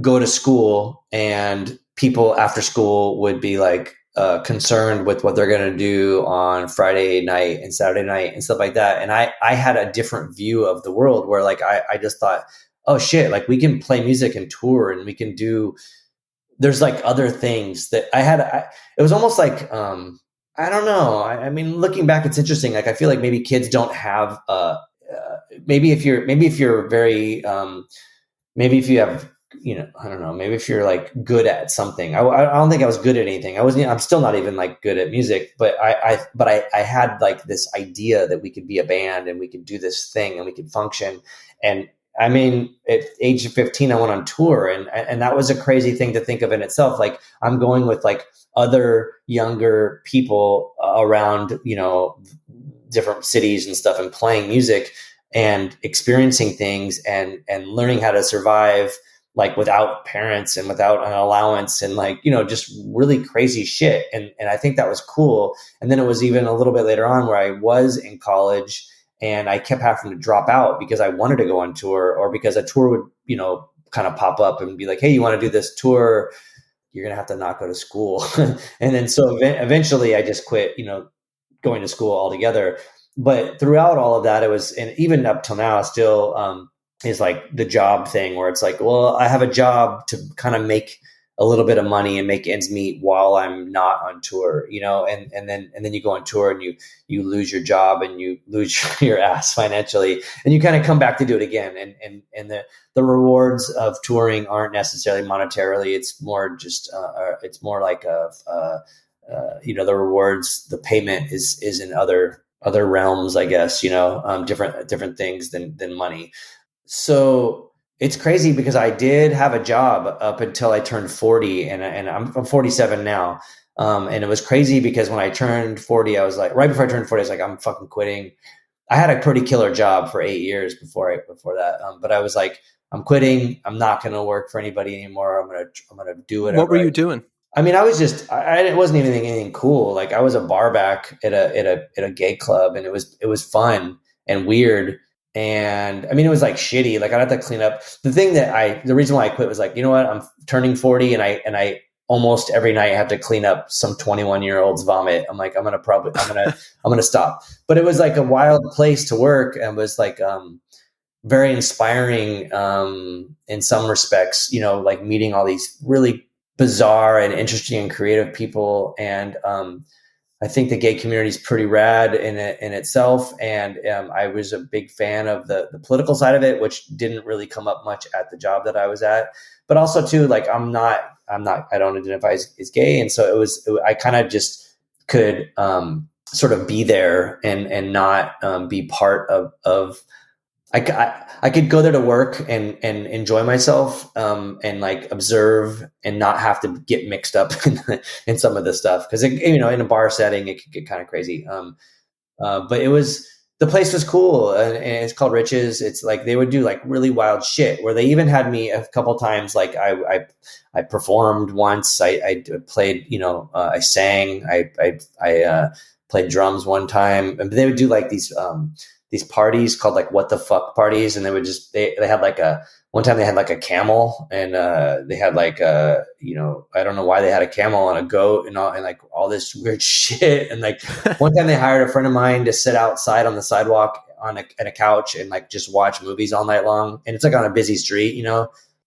C: go to school and people after school would be like, concerned with what they're going to do on Friday night and Saturday night and stuff like that. And I had a different view of the world where like, I just thought, oh shit, like we can play music and tour and we can there's like other things that it was almost like, I don't know. I mean, looking back, it's interesting. Like, I feel like maybe kids don't have, maybe if you're very, maybe if you have, I don't know, maybe if you're like good at something. I don't think I was good at anything. I'm still not even like good at music, but I had like this idea that we could be a band and we could do this thing and we could function. And I mean, at age 15, I went on tour and that was a crazy thing to think of in itself. Like I'm going with like other younger people around, different cities and stuff and playing music and experiencing things and learning how to survive like without parents and without an allowance and like, just really crazy shit. And I think that was cool. And then it was even a little bit later on where I was in college and I kept having to drop out because I wanted to go on tour, or because a tour would, kind of pop up and be like, hey, you want to do this tour? You're going to have to not go to school. And then so eventually I just quit, going to school altogether. But throughout all of that, it was, and even up till now, still is like the job thing where it's like, well, I have a job to kind of make a little bit of money and make ends meet while I'm not on tour, and then you go on tour and you lose your job and you lose your ass financially, and you kind of come back to do it again. And the rewards of touring aren't necessarily monetarily. It's more just, it's more like the rewards, the payment is in other realms, I guess, different things than money. So it's crazy because I did have a job up until I turned 40, and I'm 47 now. And it was crazy because when I turned 40, I was like, right before I turned 40, I was like, I'm fucking quitting. I had a pretty killer job for 8 years before that. But I was like, I'm quitting. I'm not going to work for anybody anymore. I'm going to do whatever.
B: What were you doing?
C: I mean, I was just, it wasn't even anything cool. Like, I was a bar back at a gay club, and it was fun and weird. And I mean, it was like shitty. Like, I'd have to clean up. The reason why I quit was like, you know what? I'm turning 40, and I almost every night have to clean up some 21-year-old's vomit. I'm like, I'm going to stop. But it was like a wild place to work, and was like, very inspiring, in some respects, like meeting all these really bizarre and interesting and creative people. And, I think the gay community is pretty rad in itself. And I was a big fan of the political side of it, which didn't really come up much at the job that I was at. But also too, like, I don't identify as gay. And so I kind of just could sort of be there and not be part of I could go there to work and enjoy myself, and like observe and not have to get mixed up in some of this stuff. Cause in a bar setting, it could get kind of crazy. But the place was cool, and it's called Riches. It's like, they would do like really wild shit where they even had me a couple times. Like I performed once, I played, I sang, I played drums one time, and they would do like these parties called like what the fuck parties. And they would just, they had like one time they had like a camel, and they had like I don't know why they had a camel and a goat and like all this weird shit. And like one time they hired a friend of mine to sit outside on the sidewalk at a couch and like just watch movies all night long. And it's like on a busy street,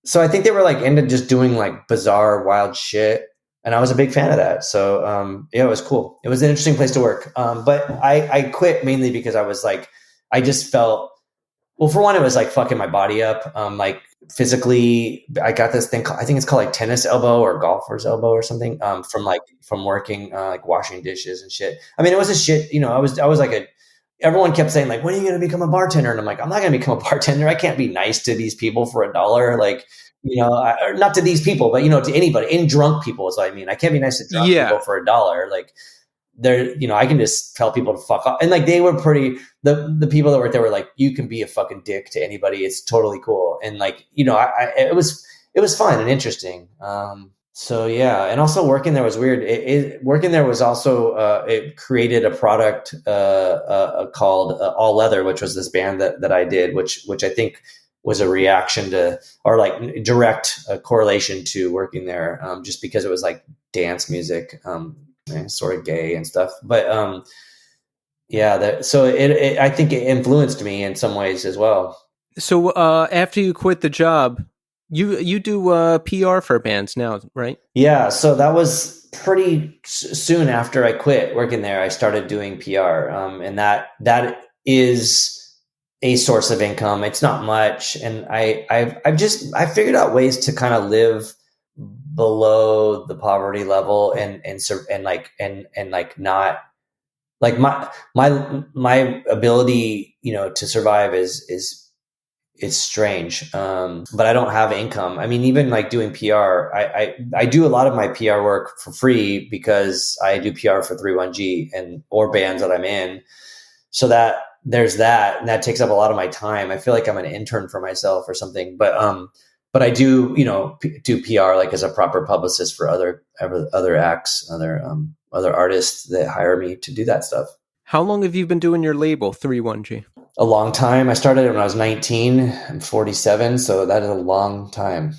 C: So I think they were like into just doing like bizarre, wild shit. And I was a big fan of that. So it was cool. It was an interesting place to work. But I quit mainly because I was like, I just felt, well, for one, it was like fucking my body up. Like physically, I got this thing, I think it's called like tennis elbow or golfer's elbow or something, from working, like washing dishes and shit. I mean, it was a shit, I was like everyone kept saying like, when are you going to become a bartender? And I'm like, I'm not going to become a bartender. I can't be nice to these people for $1. Like, not to these people, but, to anybody, any drunk people is what I mean. I can't be nice to drunk people for $1. Like, I can just tell people to fuck off. And like, they were the people that were there were like, you can be a fucking dick to anybody. It's totally cool. And like, it was fun and interesting. So yeah. And also working there was weird. Working there was also, it created a product, called All Leather, which was this band that I did, which I think was a reaction to, or like direct correlation to working there. Just because it was like dance music, and sort of gay and stuff, but so I think it influenced me in some ways as well.
B: So after you quit the job, you do PR for bands now, right?
C: Yeah, so that was pretty soon after I quit working there. I started doing PR, and that is a source of income. It's not much, and I figured out ways to kind of live below the poverty level and not like my ability, to survive is strange. But I don't have income. I mean, even like doing PR, I do a lot of my PR work for free because I do PR for 31G or bands that I'm in. So that there's that, and that takes up a lot of my time. I feel like I'm an intern for myself or something, but I do, do PR like as a proper publicist for other acts, other artists that hire me to do that stuff.
B: How long have you been doing your label 31G?
C: A long time. I started when I was 19. I'm 47, so that is a long time.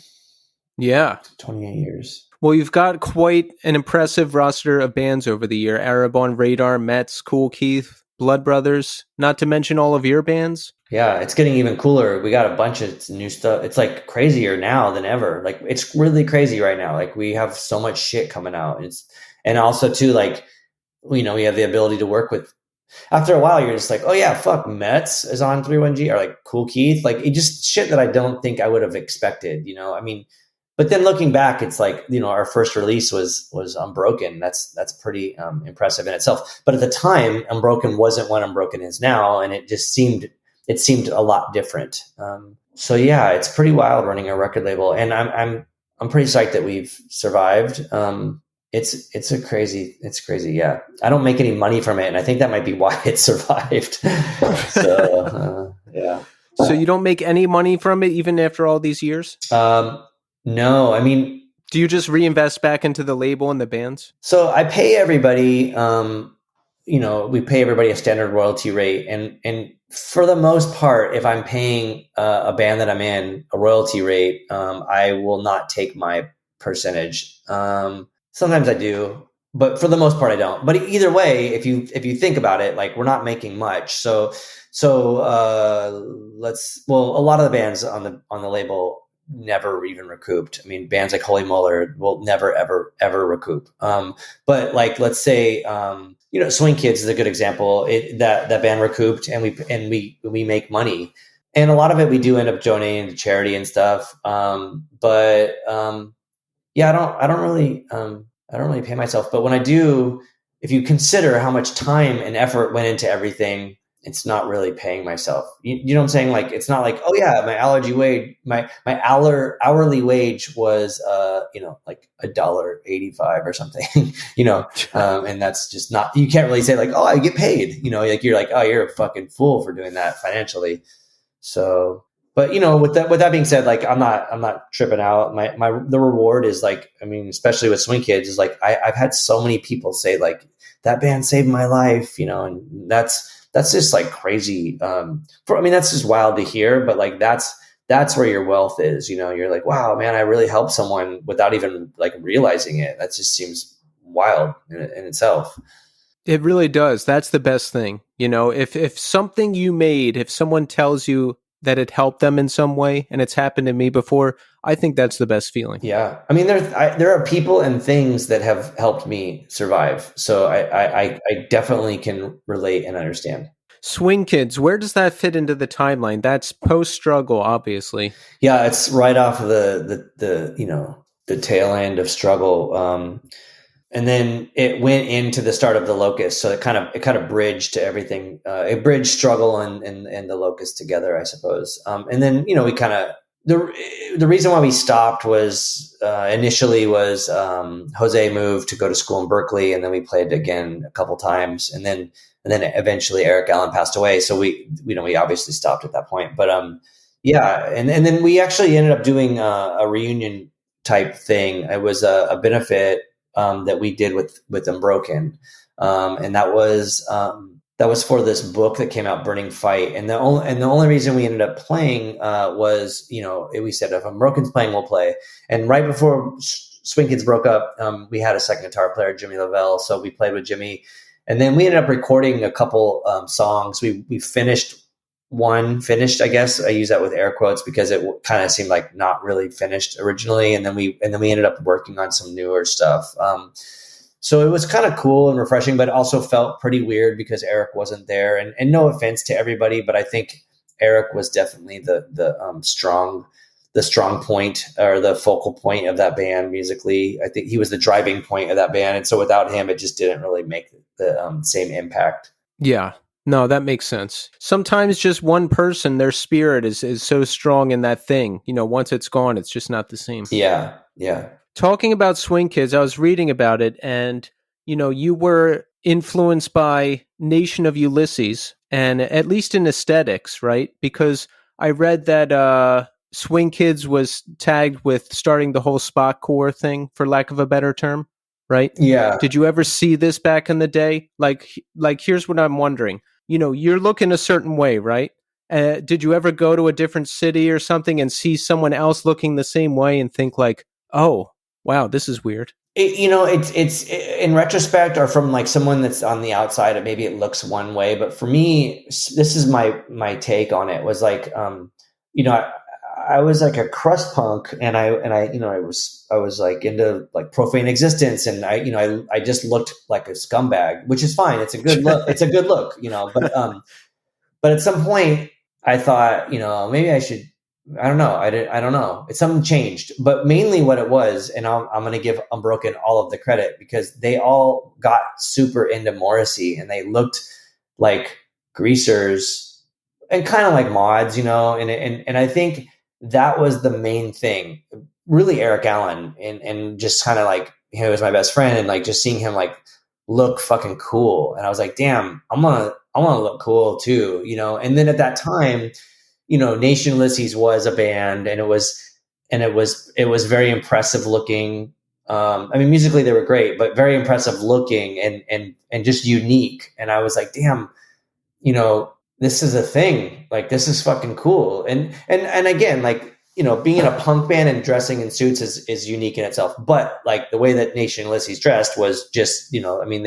B: Yeah.
C: 28 years.
B: Well, you've got quite an impressive roster of bands over the year. Arabon, Radar, Mets, Cool Keith, Blood Brothers, not to mention all of your bands.
C: Yeah, it's getting even cooler. We got a bunch of new stuff. It's like crazier now than ever. Like it's really crazy right now. Like we have so much shit coming out. And also too, like, we have the ability to work with. After a while, you're just like, oh yeah, fuck, Mets is on 31G, or like Cool Keith, like it just shit that I don't think I would have expected. I mean, but then looking back, it's like, our first release was Unbroken. That's pretty impressive in itself. But at the time, Unbroken wasn't what Unbroken is now, and it seemed a lot different. So yeah, it's pretty wild running a record label, and I'm pretty psyched that we've survived. It's crazy. Yeah. I don't make any money from it, and I think that might be why it survived. Yeah.
B: So you don't make any money from it even after all these years?
C: No, I mean,
B: do you just reinvest back into the label and the bands?
C: So I pay everybody, we pay everybody a standard royalty rate, and for the most part, if I'm paying a band that I'm in a royalty rate, I will not take my percentage. Sometimes I do, but for the most part, I don't. But either way, if you think about it, like, we're not making much. So a lot of the bands on the label never even recouped. I mean, bands like Holy Molar will never ever recoup. But like, let's say, Swing Kids is a good example. That band recouped, and we make money, and a lot of it we do end up donating to charity and stuff. Yeah, I don't really pay myself, but when I do, if you consider how much time and effort went into everything, it's not really paying myself. You know what I'm saying? Like, it's not like, oh yeah, my hourly wage was, like $1.85 or something, and that's just not, you can't really say like, oh, I get paid, like, you're like, oh, you're a fucking fool for doing that financially. So, but with that being said, like, I'm not tripping out. The reward is like, I mean, especially with Swing Kids, is like, I've had so many people say like, that band saved my life, and that's just like crazy. That's just wild to hear, but like, that's where your wealth is. You're like, wow, man, I really helped someone without even like realizing it. That just seems wild in itself.
B: It really does. That's the best thing. If something you made, if someone tells you that it helped them in some way, and it's happened to me before, I think that's the best feeling.
C: Yeah. I mean, there are people and things that have helped me survive. So I definitely can relate and understand.
B: Swing Kids, where does that fit into the timeline? That's post-struggle, obviously.
C: Yeah, it's right off of the tail end of struggle. And then it went into the start of the Locust, so it kind of bridged to everything. It bridged struggle and the Locust together, I suppose. And then we kind of, the reason why we stopped was initially was Jose moved to go to school in Berkeley, and then we played again a couple times, and then eventually Eric Allen passed away, so we obviously stopped at that point. But yeah, and then we actually ended up doing a reunion type thing. It was a benefit that we did with Unbroken, and that was for this book that came out, Burning Fight. And the only reason we ended up playing was, we said, if Unbroken's playing, we'll play. And right before Swing Kids broke up, we had a second guitar player, Jimmy Lavelle, so we played with Jimmy, and then we ended up recording a couple songs. We finished, I guess I use that with air quotes because it kind of seemed like not really finished originally. And then we ended up working on some newer stuff. So it was kind of cool and refreshing, but also felt pretty weird because Eric wasn't there. And no offense to everybody, but I think Eric was definitely the strong point, or the focal point of that band musically. I think he was the driving point of that band. And so without him, it just didn't really make the same impact.
B: Yeah. No, that makes sense. Sometimes just one person, their spirit is so strong in that thing. Once it's gone, it's just not the same.
C: Yeah. Yeah.
B: Talking about Swing Kids, I was reading about it, and, you were influenced by Nation of Ulysses, and at least in aesthetics, right? Because I read that Swing Kids was tagged with starting the whole Spotcore thing, for lack of a better term, right?
C: Yeah.
B: Did you ever see this back in the day? Like, here's what I'm wondering. you're looking a certain way, right? Did you ever go to a different city or something and see someone else looking the same way and think like, oh, wow, this is weird?
C: It's in retrospect, or from like someone that's on the outside, maybe it looks one way, but for me, this is my take on it, was like, I was like a crust punk, and I was like into like Profane Existence, and I just looked like a scumbag, which is fine. It's a good look. It's a good look, but at some point I thought, maybe I should, I don't know. I don't know. It's something changed, but mainly what it was, and I'm going to give Unbroken all of the credit, because they all got super into Morrissey, and they looked like greasers and kind of like mods, and I think that was the main thing. Really, Eric Allen, and just kind of like, he was my best friend, and like just seeing him like look fucking cool, and I was like, damn, I want to look cool too, And then at that time, Nation Ulysses was a band, and it was very impressive looking. I mean, musically they were great, but very impressive looking, and just unique. And I was like, damn, this is a thing. Like, this is fucking cool. And again, like, being in a punk band and dressing in suits is unique in itself. But like the way that Nation Ulysses dressed was just, I mean,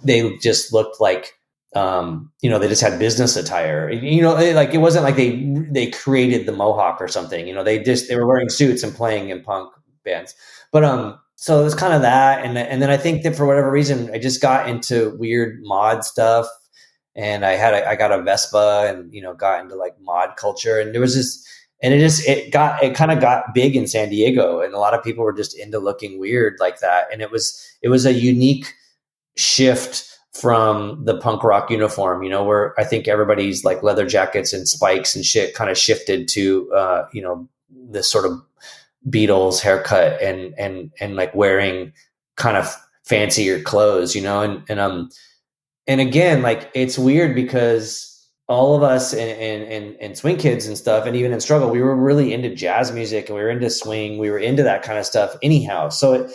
C: they just looked like, they just had business attire, like it wasn't like they created the mohawk or something, they were wearing suits and playing in punk bands. But so it was kind of that. And then I think that for whatever reason, I just got into weird mod stuff, and I got a Vespa, and, got into like mod culture, and there was this, and it kind of got big in San Diego, and a lot of people were just into looking weird like that. And it was a unique shift from the punk rock uniform, where I think everybody's like leather jackets and spikes and shit kind of shifted to, this sort of Beatles haircut, and like wearing kind of fancier clothes, and again, like, it's weird because all of us and Swing Kids and stuff, and even in Struggle, we were really into jazz music, and we were into swing, we were into that kind of stuff anyhow. So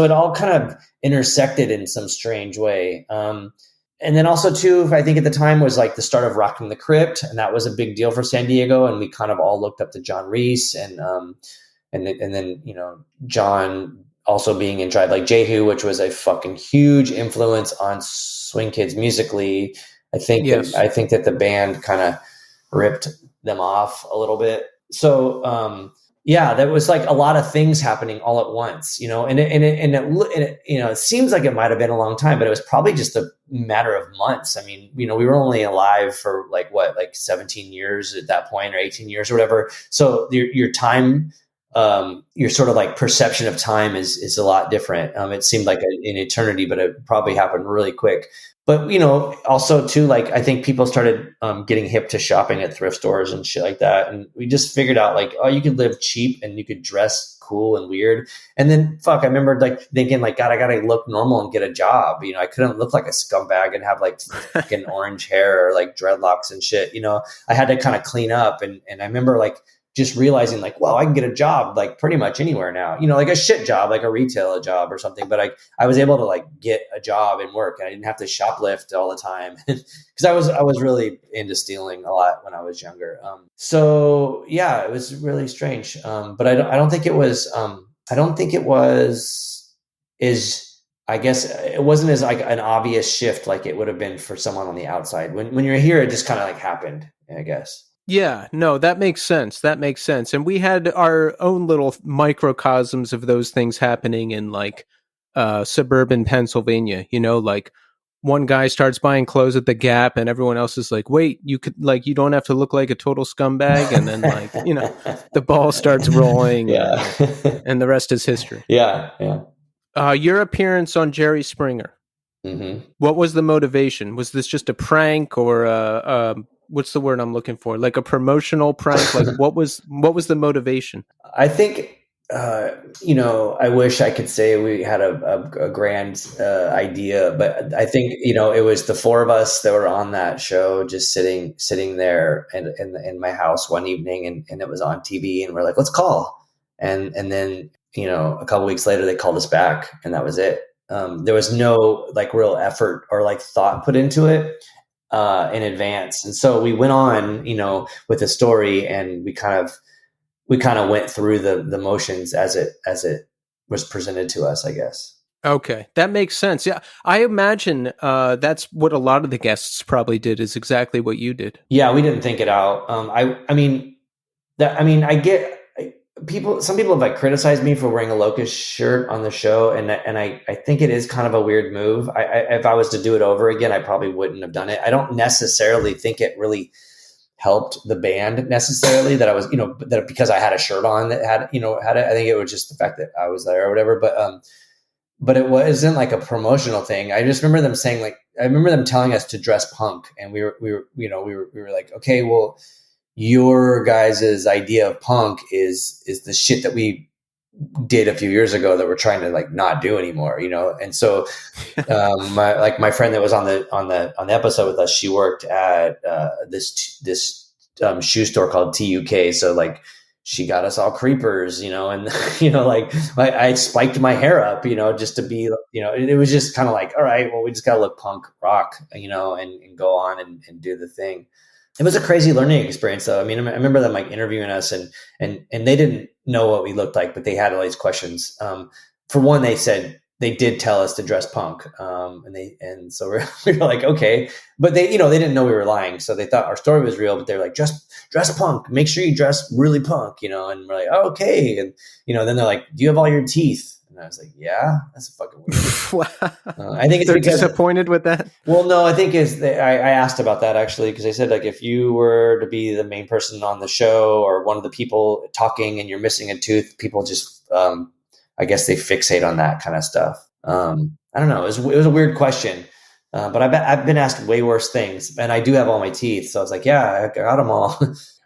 C: it all kind of intersected in some strange way. And then also too, I think at the time was like the start of Rockin' the Crypt, and that was a big deal for San Diego. And we kind of all looked up to John Reese, and then John also being in Drive Like Jehu, which was a fucking huge influence on Swing Kids musically. I think
B: Yes.
C: that the band kind of ripped them off a little bit. So yeah, there was like a lot of things happening all at once, and it seems like it might have been a long time, but it was probably just a matter of months. I mean, we were only alive for like 17 years at that point, or 18 years or whatever. So your time, your sort of like perception of time is a lot different. It seemed like an eternity, but it probably happened really quick. But, also too, like, I think people started getting hip to shopping at thrift stores and shit like that. And we just figured out like, oh, you could live cheap and you could dress cool and weird. And then I remember like thinking like, God, I got to look normal and get a job. I couldn't look like a scumbag and have like fucking orange hair or like dreadlocks and shit. I had to kind of clean up. And I remember like just realizing like, well, I can get a job like pretty much anywhere now, like a shit job, like a retail job or something. But I was able to like get a job and work, and I didn't have to shoplift all the time because I was really into stealing a lot when I was younger. So yeah, it was really strange. But I don't think it was, I guess it wasn't as like an obvious shift like it would have been for someone on the outside. When you're here, it just kind of like happened, I guess.
B: Yeah, no, that makes sense. That makes sense. And we had our own little microcosms of those things happening in like suburban Pennsylvania, like one guy starts buying clothes at the Gap and everyone else is like, wait, you could like, you don't have to look like a total scumbag. And then like, the ball starts rolling.
C: Yeah.
B: And the rest is history.
C: Yeah. Yeah.
B: Your appearance on Jerry Springer.
C: Mm-hmm.
B: What was the motivation? Was this just a prank, or what's the word I'm looking for? Like a promotional prank? Like what was the motivation?
C: I think, I wish I could say we had a grand idea, but I think, it was the four of us that were on that show, just sitting there in my house one evening, and it was on TV, and we're like, let's call. And then, a couple weeks later they called us back, and that was it. There was no like real effort or like thought put into it. in advance. And so we went on, with the story, and we kind of went through the motions as it was presented to us, I guess.
B: Okay, that makes sense. Yeah, I imagine that's what a lot of the guests probably did. Is exactly what you did.
C: Yeah, we didn't think it out. I get people. Some people have like criticized me for wearing a Locust shirt on the show, and I think it is kind of a weird move. If I was to do it over again, I probably wouldn't have done it. I don't necessarily think it really helped the band necessarily that I was, that because I had a shirt on that had it. I think it was just the fact that I was there or whatever. But it wasn't like a promotional thing. I just remember them saying, like, I remember them telling us to dress punk, and we were like, okay, well, your guys' idea of punk is the shit that we did a few years ago that we're trying to like not do anymore, And so, my friend that was on the episode with us, she worked at this shoe store called TUK. So like, she got us all creepers, and like I spiked my hair up, just to be, it was just kind of like, all right, well, we just got to look punk rock, and go on and do the thing. It was a crazy learning experience, though. I mean, I remember them like interviewing us, and they didn't know what we looked like, but they had all these questions. For one, they said they did tell us to dress punk, and so we were like, okay, but they didn't know we were lying, so they thought our story was real. But they're like, just dress punk, make sure you dress really punk, and we're like, oh, okay, and then they're like, do you have all your teeth? And I was like, yeah, that's fucking weird. I think it's
B: They're
C: because
B: disappointed with that.
C: Well, no, I think I asked about that actually, because they said, like, if you were to be the main person on the show or one of the people talking and you're missing a tooth, people just, I guess they fixate on that kind of stuff. I don't know. It was a weird question, but I've been asked way worse things, and I do have all my teeth. So I was like, yeah, I got them all.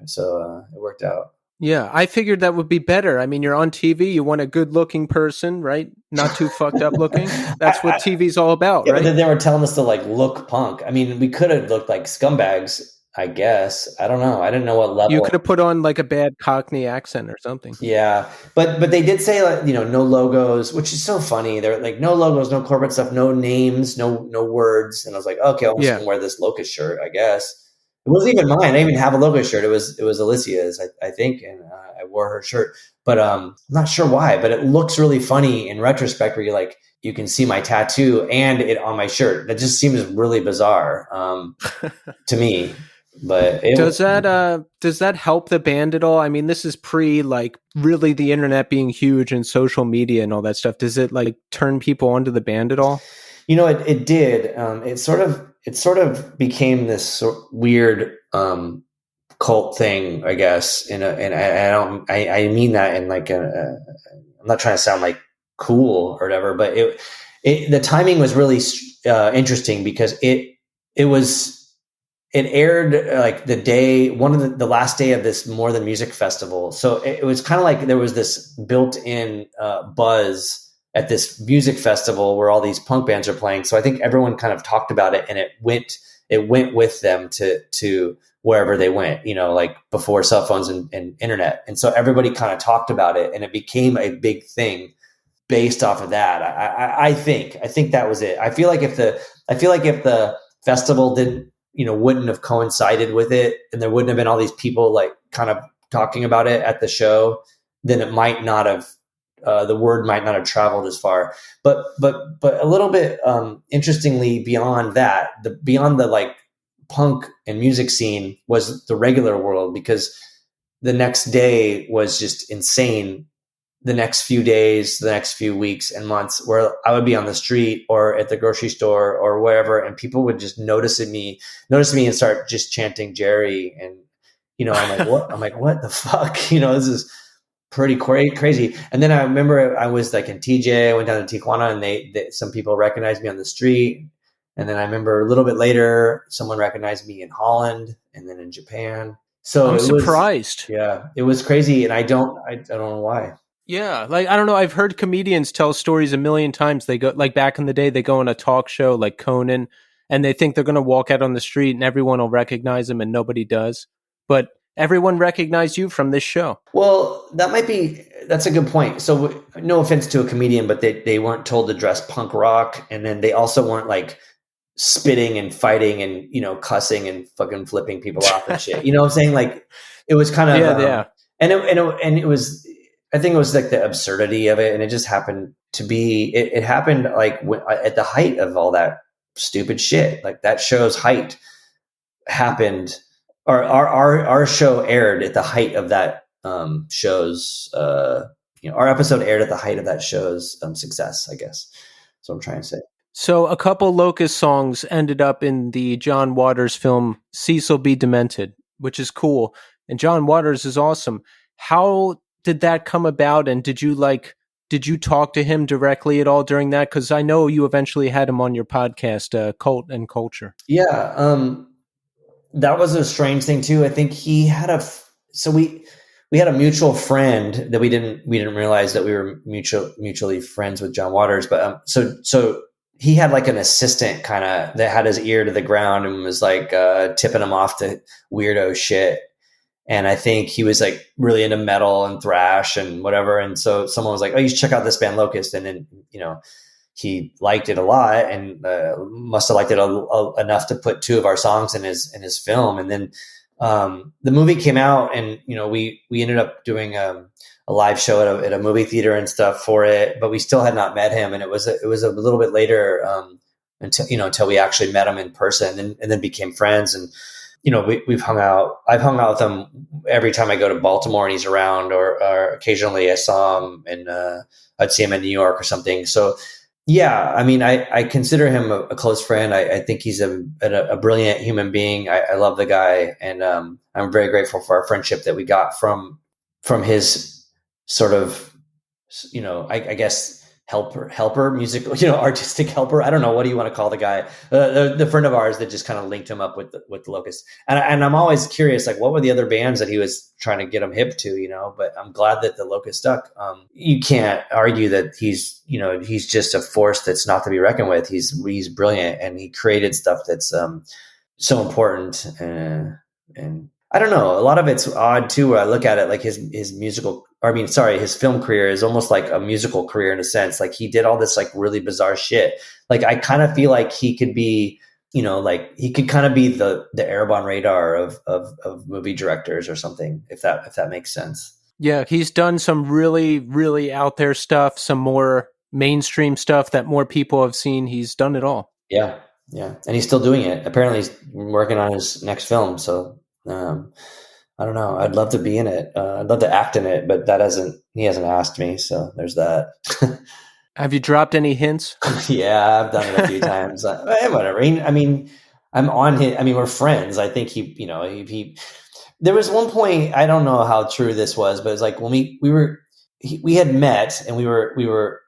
C: So it worked out.
B: Yeah, I figured that would be better. I mean, you're on TV. You want a good-looking person, right? Not too fucked up looking. That's what TV's all about,
C: yeah,
B: right?
C: But then they were telling us to like look punk. I mean, we could have looked like scumbags, I guess. I don't know. I didn't know what level.
B: You could have put on like a bad Cockney accent or something.
C: Yeah, but they did say, like, no logos, which is so funny. They're like, no logos, no corporate stuff, no names, no words. And I was like, okay, I'm just gonna wear this Locust shirt, I guess. It wasn't even mine. I didn't even have a Locust shirt. It was Alicia's, I think, and I wore her shirt. But I'm not sure why. But it looks really funny in retrospect, where you can see my tattoo and it on my shirt. That just seems really bizarre to me. But
B: does that help the band at all? I mean, this is pre like really the internet being huge and social media and all that stuff. Does it like turn people onto the band at all?
C: It did. It sort of became this weird cult thing, I guess. And I mean that in like I'm not trying to sound like cool or whatever, but the timing was really interesting, because it aired like one of the last day of this More Than Music festival. So it was kind of like there was this built-in buzz at this music festival where all these punk bands are playing. So I think everyone kind of talked about it, and it went with them to wherever they went, like before cell phones and internet. And so everybody kind of talked about it, and it became a big thing based off of that. I think that was it. I feel like if the festival wouldn't have coincided with it, and there wouldn't have been all these people like kind of talking about it at the show, then it might not have, the word might not have traveled as far. But a little bit interestingly, beyond that, beyond the like punk and music scene was the regular world, because the next day was just insane. The next few days, the next few weeks and months, where I would be on the street or at the grocery store or wherever, and people would just notice me and start just chanting Jerry. And, I'm like, what? I'm like, what the fuck? This is pretty crazy. And then I remember I was like in TJ, I went down to Tijuana, and some people recognized me on the street. And then I remember a little bit later, someone recognized me in Holland and then in Japan. So
B: I'm surprised.
C: It was crazy. And I don't know why.
B: Yeah, like, I don't know. I've heard comedians tell stories a million times. They go, like, back in the day, they go on a talk show like Conan, and they think they're going to walk out on the street and everyone will recognize them, and nobody does. But everyone recognized you from this show.
C: Well, that's a good point. So no offense to a comedian, but they weren't told to dress punk rock. And then they also weren't like spitting and fighting and, cussing and fucking flipping people off and shit. You know what I'm saying? Like it was kind of,
B: Yeah.
C: and it was, I think it was like the absurdity of it. And it just happened to be, it happened like at the height of all that stupid shit. Like that show's height happened, or our show aired at the height of that show's, our episode aired at the height of that show's success, I guess. That's what I'm trying to say.
B: So a couple Locust songs ended up in the John Waters film Cecil B. Demented, which is cool. And John Waters is awesome. How did that come about? And did you talk to him directly at all during that? Because I know you eventually had him on your podcast, Cult and Culture.
C: Yeah. That was a strange thing too. I think he had so we had a mutual friend that we didn't realize that we were mutually friends with John Waters. But so he had like an assistant kind of that had his ear to the ground and was like tipping him off to weirdo shit. And I think he was like really into metal and thrash and whatever. And so someone was like, "Oh, you should check out this band Locust." And then, he liked it a lot and must have liked it enough to put 2 of our songs in his film. And then the movie came out, and we ended up doing a live show at a movie theater and stuff for it, but we still had not met him. And it was a little bit later until we actually met him in person, and then became friends. And we've hung out. I've hung out with him every time I go to Baltimore and he's around, or occasionally I saw him and I'd see him in New York or something. So yeah, I mean, I consider him a close friend. I think he's a brilliant human being. I love the guy, and I'm very grateful for our friendship that we got from his sort of, I guess helper, musical, artistic helper. I don't know, what do you want to call the guy? The friend of ours that just kind of linked him up with the Locust. And I'm always curious, like, what were the other bands that he was trying to get him hip to, but I'm glad that the Locust stuck. You can't argue that he's just a force that's not to be reckoned with. He's brilliant, and he created stuff that's so important. And I don't know, a lot of it's odd too, where I look at it like his film career is almost like a musical career in a sense. Like he did all this like really bizarre shit. Like I kind of feel like he could be, like he could kind of be the Erebon radar of movie directors or something, if that makes sense.
B: Yeah, he's done some really, really out there stuff, some more mainstream stuff that more people have seen. He's done it all.
C: Yeah. And he's still doing it. Apparently he's working on his next film. So I don't know. I'd love to be in it. I'd love to act in it, but he hasn't asked me. So there's that.
B: Have you dropped any hints?
C: Yeah, I've done it a few times. Whatever. I mean, I'm on him. I mean, we're friends. I think he there was one point, I don't know how true this was, but it's like when we had met, and we were,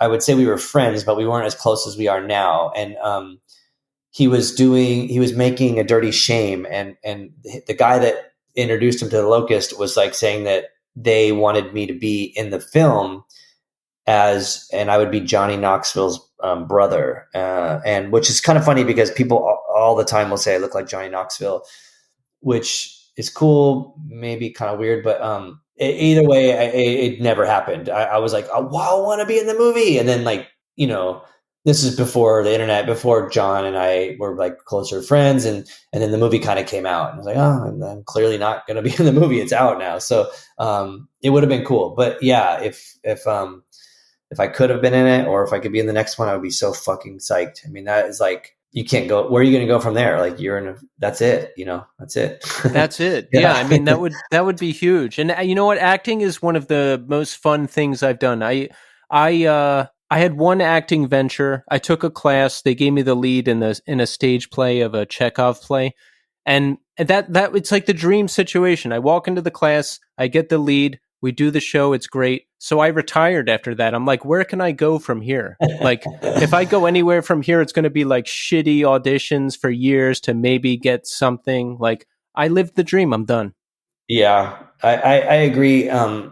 C: I would say we were friends, but we weren't as close as we are now. And, he was making A Dirty Shame, and the guy that introduced him to the Locust was like saying that they wanted me to be in the film and I would be Johnny Knoxville's brother, and which is kind of funny because people all the time will say I look like Johnny Knoxville, which is cool, maybe kind of weird, but either way, it never happened. I was like, oh, wow, I want to be in the movie, and then like this is before the internet, before John and I were like closer friends. And then the movie kind of came out, and I was like, oh, I'm clearly not going to be in the movie. It's out now. So, it would have been cool. But yeah, if I could have been in it, or if I could be in the next one, I would be so fucking psyched. I mean, that is like, you can't go, where are you going to go from there? Like that's it, that's it.
B: That's it. Yeah. I mean, that would be huge. And you know what? Acting is one of the most fun things I've done. I had one acting venture. I took a class. They gave me the lead in a stage play of a Chekhov play. And that it's like the dream situation. I walk into the class, I get the lead, we do the show, it's great. So I retired after that. I'm like, where can I go from here? Like, if I go anywhere from here, it's going to be like shitty auditions for years to maybe get something. Like, I lived the dream. I'm done.
C: Yeah, I agree. I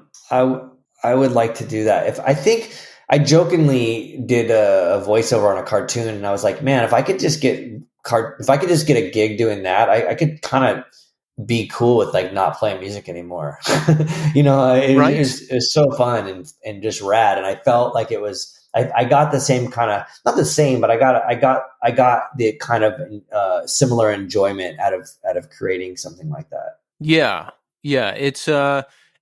C: would like to do that. I jokingly did a voiceover on a cartoon, and I was like, man, if I could just get a gig doing that, I could kind of be cool with like not playing music anymore.
B: Right?
C: It was so fun and just rad. And I felt like I got the same kind of, not the same, but I got the kind of similar enjoyment out of creating something like that.
B: Yeah. Yeah. It's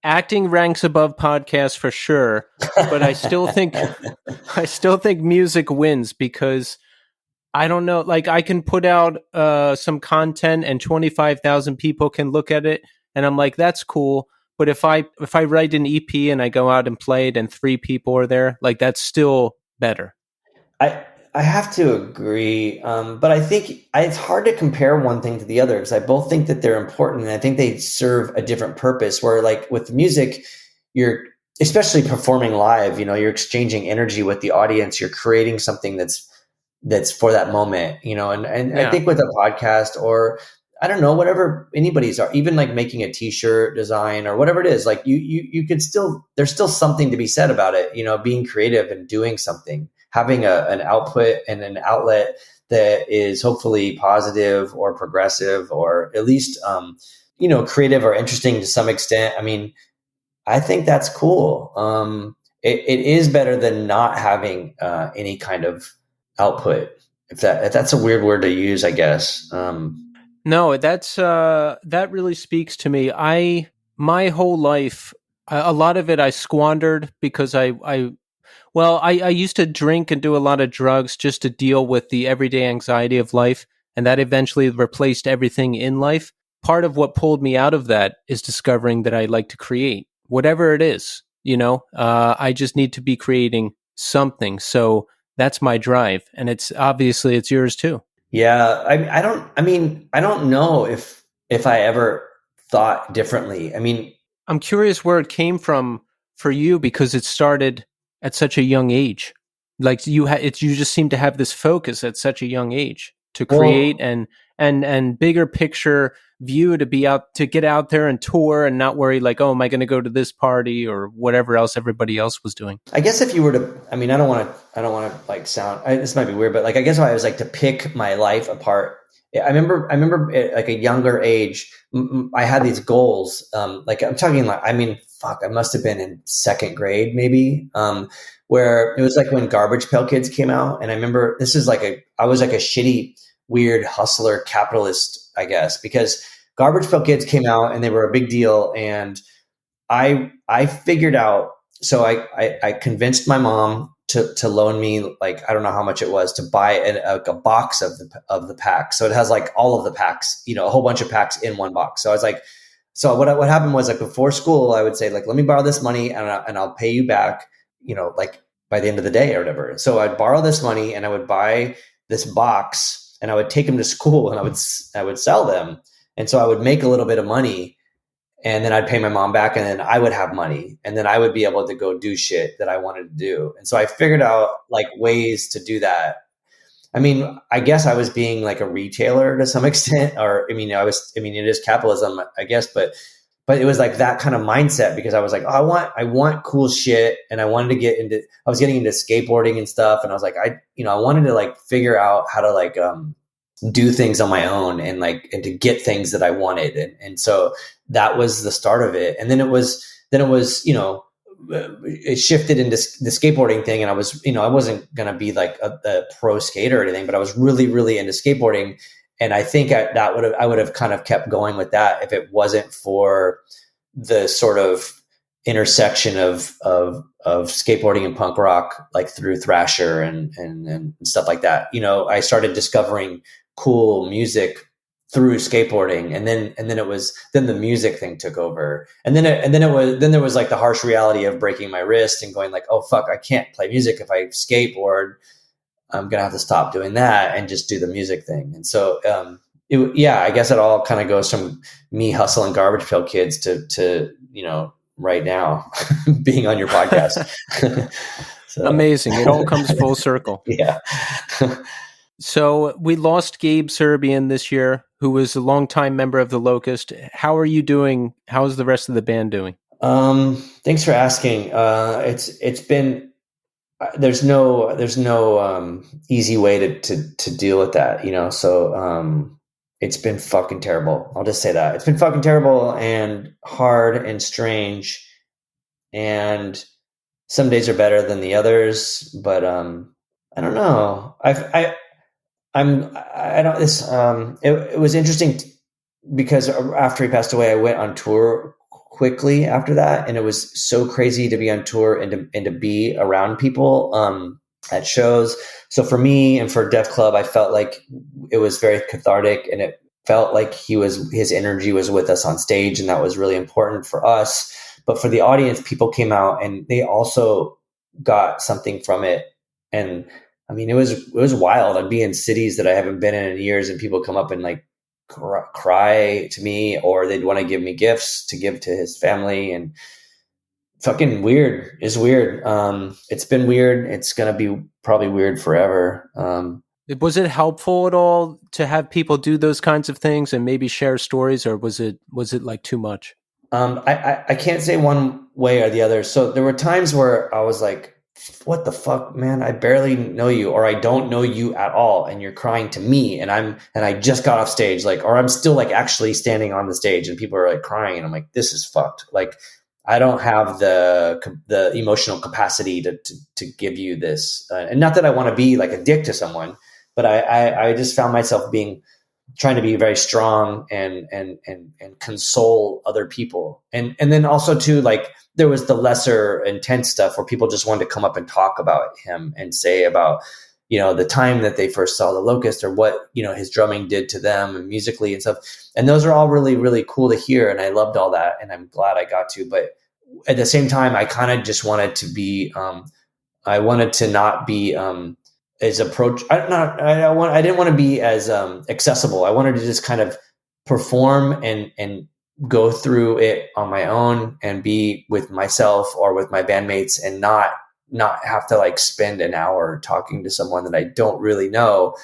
B: acting ranks above podcasts for sure, but I still think I still think music wins because I don't know, like I can put out some content and 25,000 people can look at it and I'm like that's cool, but if I write an EP and I go out and play it and 3 people are there, like that's still better.
C: I I have to agree, but I think it's hard to compare one thing to the other because I both think that they're important and I think they serve a different purpose. Where like with music, you're especially performing live, you're exchanging energy with the audience. You're creating something that's for that moment, and I
B: Yeah.
C: think with a podcast or I don't know, whatever anybody's are, even like making a t-shirt design or whatever it is, like you could still, there's still something to be said about it, being creative and doing something, having an output and an outlet that is hopefully positive or progressive or at least, creative or interesting to some extent. I mean, I think that's cool. It is better than not having any kind of output. If that's a weird word to use, I guess.
B: No, that really speaks to me. My whole life, a lot of it I squandered because I used to drink and do a lot of drugs just to deal with the everyday anxiety of life, and that eventually replaced everything in life. Part of what pulled me out of that is discovering that I like to create, whatever it is. I just need to be creating something. So that's my drive, and it's yours too.
C: Yeah, I don't. I mean, I don't know if I ever thought differently. I mean,
B: I'm curious where it came from for you because it started at such a young age. Like you just seem to have this focus at such a young age to create
C: well,
B: and bigger picture view to be out to get out there and tour and not worry like, oh, am I going to go to this party or whatever else everybody else was doing.
C: I guess if you were to, I mean, I don't want to like this might be weird, but like, I guess if I was like to pick my life apart, I remember at like a younger age, I had these goals. Like I'm talking like, I mean, fuck, I must have been in second grade, maybe, where it was like when Garbage Pail Kids came out. And I remember I was like a shitty, weird hustler capitalist, I guess, because Garbage Pail Kids came out and they were a big deal. And I figured out, so I convinced my mom to loan me, like, I don't know how much it was, to buy a box of the packs. So it has like all of the packs, a whole bunch of packs in one box. So I was like, so what happened was like before school, I would say like, let me borrow this money and I'll pay you back, like by the end of the day or whatever. So I'd borrow this money and I would buy this box and I would take them to school and I would sell them. And so I would make a little bit of money and then I'd pay my mom back and then I would have money and then I would be able to go do shit that I wanted to do. And so I figured out like ways to do that. I mean, I guess I was being like a retailer to some extent, or it is capitalism, I guess, but it was like that kind of mindset because I was like, oh, I want cool shit. And I wanted to I was getting into skateboarding and stuff. And I was like, I wanted to like figure out how to like, do things on my own and to get things that I wanted. And so that was the start of it. And then it was, it shifted into the skateboarding thing. And I wasn't going to be like a pro skater or anything, but I was really, really into skateboarding. And I think I would have kind of kept going with that if it wasn't for the sort of intersection of skateboarding and punk rock, like through Thrasher and stuff like that. I started discovering cool music through skateboarding, and then the music thing took over, and then there was like the harsh reality of breaking my wrist and going like, oh fuck, I can't play music if I skateboard. I'm gonna have to stop doing that and just do the music thing. And so I guess it all kind of goes from me hustling Garbage Pail Kids to right now being on your podcast. So.
B: Amazing. It all comes full circle.
C: Yeah.
B: So we lost Gabe Serbian this year, who was a longtime member of the Locust. How are you doing? How's the rest of the band doing?
C: Thanks for asking. It's been, there's no easy way to deal with that, so it's been fucking terrible. I'll just say that. It's been fucking terrible and hard and strange and some days are better than the others, but I don't know. I don't. It was interesting because after he passed away, I went on tour quickly after that, and it was so crazy to be on tour and to be around people at shows. So for me and for Def Club, I felt like it was very cathartic, and it felt like his energy was with us on stage, and that was really important for us. But for the audience, people came out and they also got something from it, and I mean, it was wild. I'd be in cities that I haven't been in years, and people come up and like cry to me, or they'd want to give me gifts to give to his family, and fucking weird. It's weird. It's been weird. It's gonna be probably weird forever.
B: Was it helpful at all to have people do those kinds of things and maybe share stories, or was it like too much?
C: I can't say one way or the other. So there were times where I was like, what the fuck, man? I barely know you, or I don't know you at all, and you're crying to me, and I just got off stage, like, or I'm still like actually standing on the stage and people are like crying, and I'm like, this is fucked. Like, I don't have the emotional capacity to give you this. And not that I want to be like a dick to someone, but I just found myself trying to be very strong and console other people. And then also too, like, there was the lesser intense stuff where people just wanted to come up and talk about him and say about, the time that they first saw the Locust, or what, his drumming did to them and musically and stuff. And those are all really, really cool to hear. And I loved all that. And I'm glad I got to, but at the same time, I kind of just wanted to be, I wanted to not be, as approach. I didn't want to be as accessible. I wanted to just kind of perform and go through it on my own and be with myself or with my bandmates, and not have to like spend an hour talking to someone that I don't really know.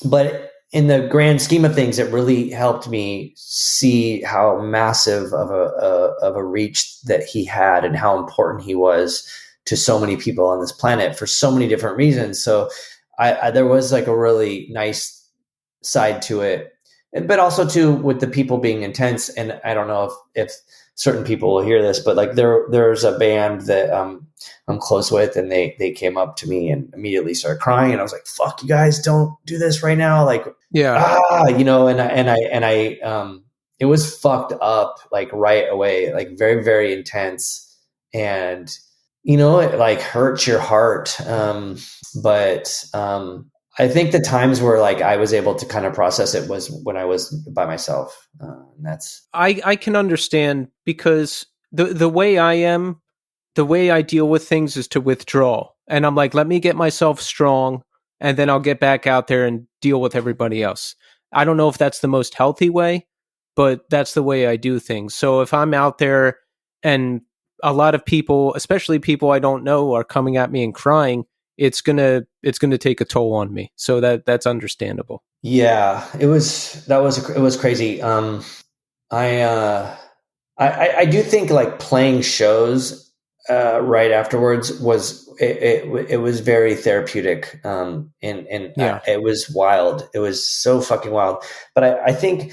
C: But in the grand scheme of things, it really helped me see how massive of a reach that he had, and how important he was to so many people on this planet for so many different reasons. So there was like a really nice side to it, but also too with the people being intense. And I don't know if certain people will hear this, but like there's a band that I'm close with, and they came up to me and immediately started crying, and I was like, "Fuck, you guys, don't do this right now!" Like,
B: Yeah,
C: and I it was fucked up like right away, like very, very intense, and it like hurts your heart. But I think the times where like I was able to kind of process it was when I was by myself. And that's
B: I can understand, because the way I am, the way I deal with things is to withdraw. And I'm like, let me get myself strong, and then I'll get back out there and deal with everybody else. I don't know if that's the most healthy way, but that's the way I do things. So if I'm out there and a lot of people, especially people I don't know, are coming at me and crying, it's gonna take a toll on me. So that's understandable.
C: Yeah, it was crazy. I I do think like playing shows right afterwards it was very therapeutic. And
B: Yeah.
C: it was wild. It was so fucking wild. But I think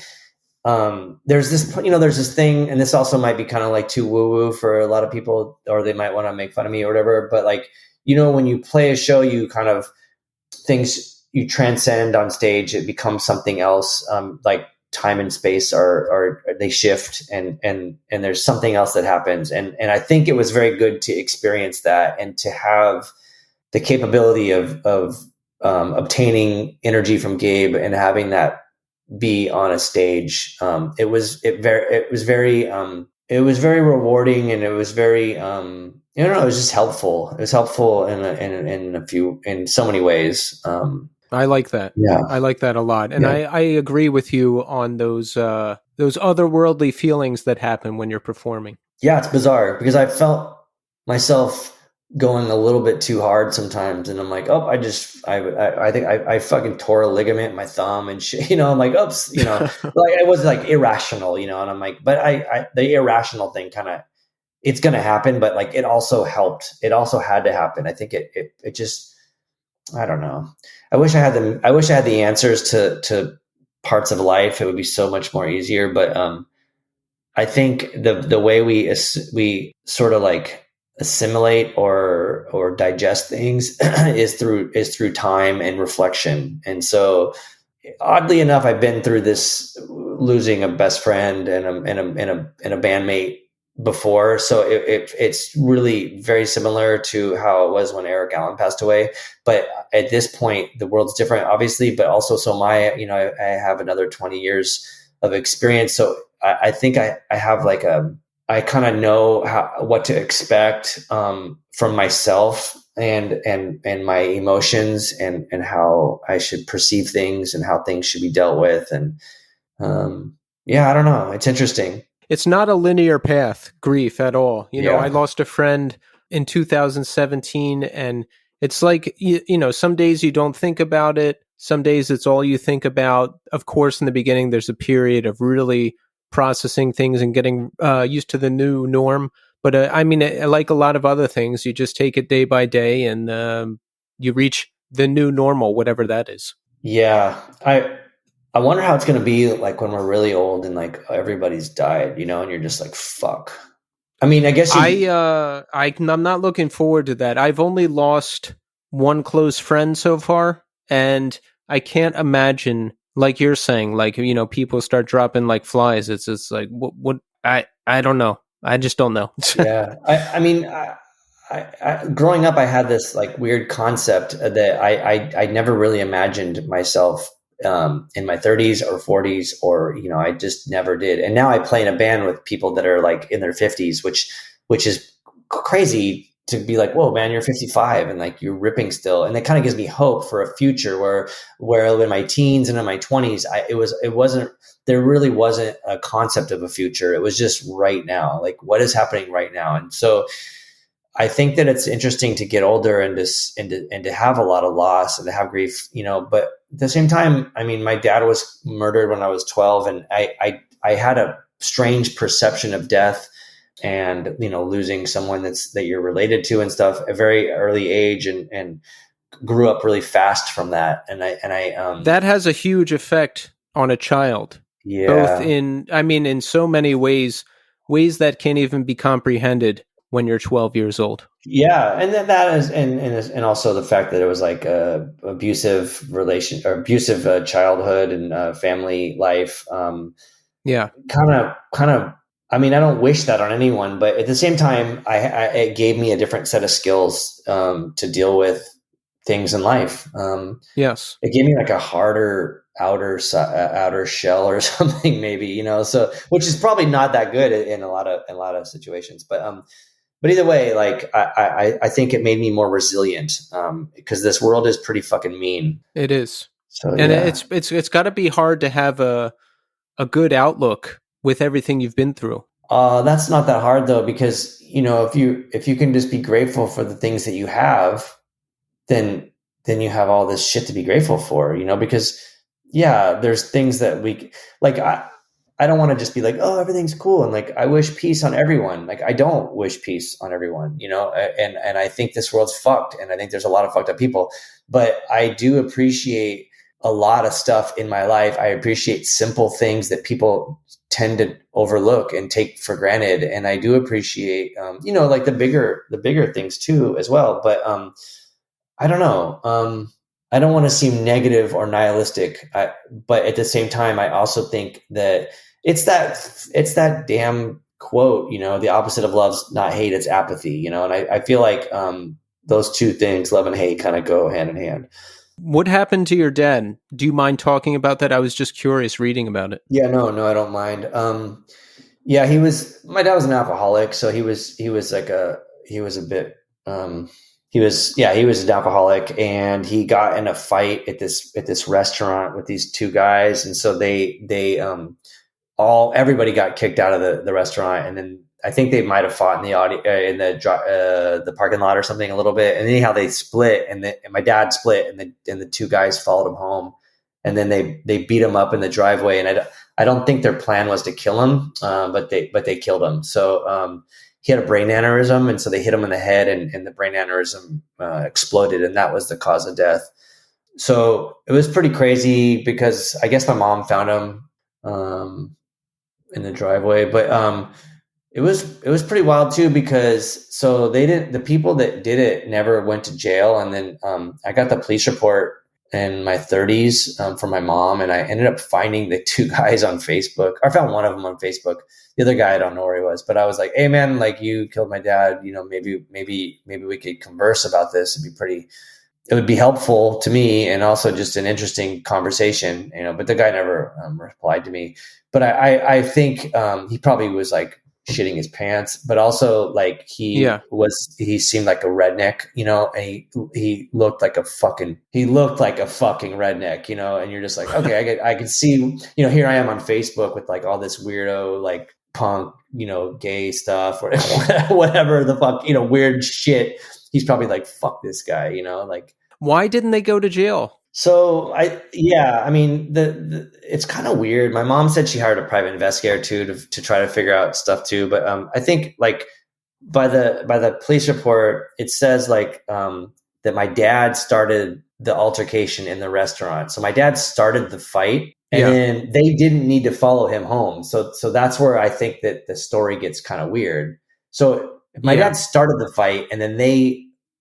C: there's this thing, and this also might be kind of like too woo woo for a lot of people, or they might want to make fun of me or whatever. But like, when you play a show, you kind of things you transcend on stage. It becomes something else. Like time and space are they shift, and there's something else that happens. And I think it was very good to experience that, and to have the capability of obtaining energy from Gabe and having that be on a stage. It was very rewarding, and it was very it was just helpful. It was helpful in so many ways.
B: I like that.
C: Yeah.
B: I like that a lot. And
C: Yeah.
B: I agree with you on those otherworldly feelings that happen when you're performing.
C: Yeah, it's bizarre because I felt myself going a little bit too hard sometimes, and I'm like, oh, I think I fucking tore a ligament in my thumb and shit. I'm like, oops, like it was like irrational, and I'm like, but the irrational thing kind of, it's gonna happen, but like it also helped. It also had to happen. I think it just, I don't know. I wish I had the answers to parts of life. It would be so much more easier, but I think the way we sort of like assimilate or digest things is through time and reflection. And so oddly enough, I've been through this losing a best friend and a bandmate before, so it's really very similar to how it was when Eric Allen passed away. But at this point, the world's different, obviously, but also so I have another 20 years of experience, so I think I have like I kind of know what to expect from myself and my emotions and how I should perceive things and how things should be dealt with. And yeah, I don't know. It's interesting.
B: It's not a linear path, grief at all. I
C: Yeah.
B: lost a friend in 2017, and it's like, some days you don't think about it. Some days it's all you think about. Of course, in the beginning, there's a period of really processing things and getting used to the new norm. But I mean, like a lot of other things, you just take it day by day, and you reach the new normal, whatever that is.
C: Yeah. I wonder how it's going to be like when we're really old and like everybody's died, and you're just like, fuck. I mean, I guess you,
B: I'm not looking forward to that. I've only lost one close friend so far, and I can't imagine, like you're saying, like people start dropping like flies. It's like what I don't know. I just don't know.
C: yeah. I mean, growing up, I had this like weird concept that I never really imagined myself in my 30s or 40s, or I just never did. And now I play in a band with people that are like in their 50s, which is crazy to be like, whoa, man, you're 55 and like you're ripping still. And it kind of gives me hope for a future where in my teens and in my 20s, there really wasn't a concept of a future. It was just right now, like what is happening right now. And so I think that it's interesting to get older and to have a lot of loss and to have grief, but at the same time, I mean, my dad was murdered when I was 12, and I had a strange perception of death and, losing someone that you're related to and stuff at a very early age, and grew up really fast from that.
B: That has a huge effect on a child, both
C: Yeah.
B: in so many ways that can't even be comprehended when you're 12 years old.
C: Yeah, and then that is, and also the fact that it was like a abusive relation or abusive childhood and family life.
B: Yeah,
C: Kind of. I mean, I don't wish that on anyone, but at the same time, it gave me a different set of skills to deal with things in life.
B: yes.
C: It gave me like a harder outer shell or something, maybe, so which is probably not that good in a lot of situations, but either way, like I think it made me more resilient because this world is pretty fucking mean.
B: It is.
C: So
B: And
C: yeah,
B: it's got to be hard to have a good outlook with everything you've been through.
C: that's not that hard though, because if you can just be grateful for the things that you have, then you have all this shit to be grateful for. Because yeah, there's things that we like. I don't want to just be like, oh, everything's cool, and like I wish peace on everyone. Like I don't wish peace on everyone, and I think this world's fucked, and I think there's a lot of fucked up people. But I do appreciate a lot of stuff in my life. I appreciate simple things that people tend to overlook and take for granted, and I do appreciate, like the bigger things too as well. But I don't know. I don't want to seem negative or nihilistic, but at the same time, I also think that it's that damn quote. The opposite of love's not hate; it's apathy. And I feel like those two things, love and hate, kind of go hand in hand.
B: What happened to your dad? Do you mind talking about that? I was just curious reading about it.
C: Yeah, no, I don't mind. Yeah, my dad was an alcoholic, so he was a bit, he was an alcoholic, and he got in a fight at this restaurant with these two guys. And so everybody got kicked out of the restaurant, and then I think they might have fought in the parking lot or something a little bit, and anyhow they split, and my dad split, and the two guys followed him home, and then they beat him up in the driveway, and I don't think their plan was to kill him, but they killed him. So he had a brain aneurysm, and so they hit him in the head, and the brain aneurysm exploded, and that was the cause of death. So it was pretty crazy because I guess my mom found him in the driveway. But It was pretty wild too, because so the people that did it never went to jail. And then I got the police report in my 30s from my mom, and I ended up finding the two guys on Facebook. I found one of them on Facebook. The other guy, I don't know where he was, but I was like, "Hey man, like you killed my dad. Maybe we could converse about this. It would be helpful to me, and also just an interesting conversation, but the guy never replied to me. But I think he probably was like shitting his pants, but also like he seemed like a redneck, and he looked like a fucking redneck, and you're just like, okay, I can see, here I am on Facebook with like all this weirdo, like punk, gay stuff or whatever the fuck, weird shit. He's probably like, fuck this guy, like.
B: Why didn't they go to jail?
C: So I mean, it's kind of weird. My mom said she hired a private investigator too to try to figure out stuff too. But I think like by the police report, it says like that my dad started the altercation in the restaurant. So my dad started the fight, and then they didn't need to follow him home. So that's where I think that the story gets kind of weird. So my dad started the fight, and then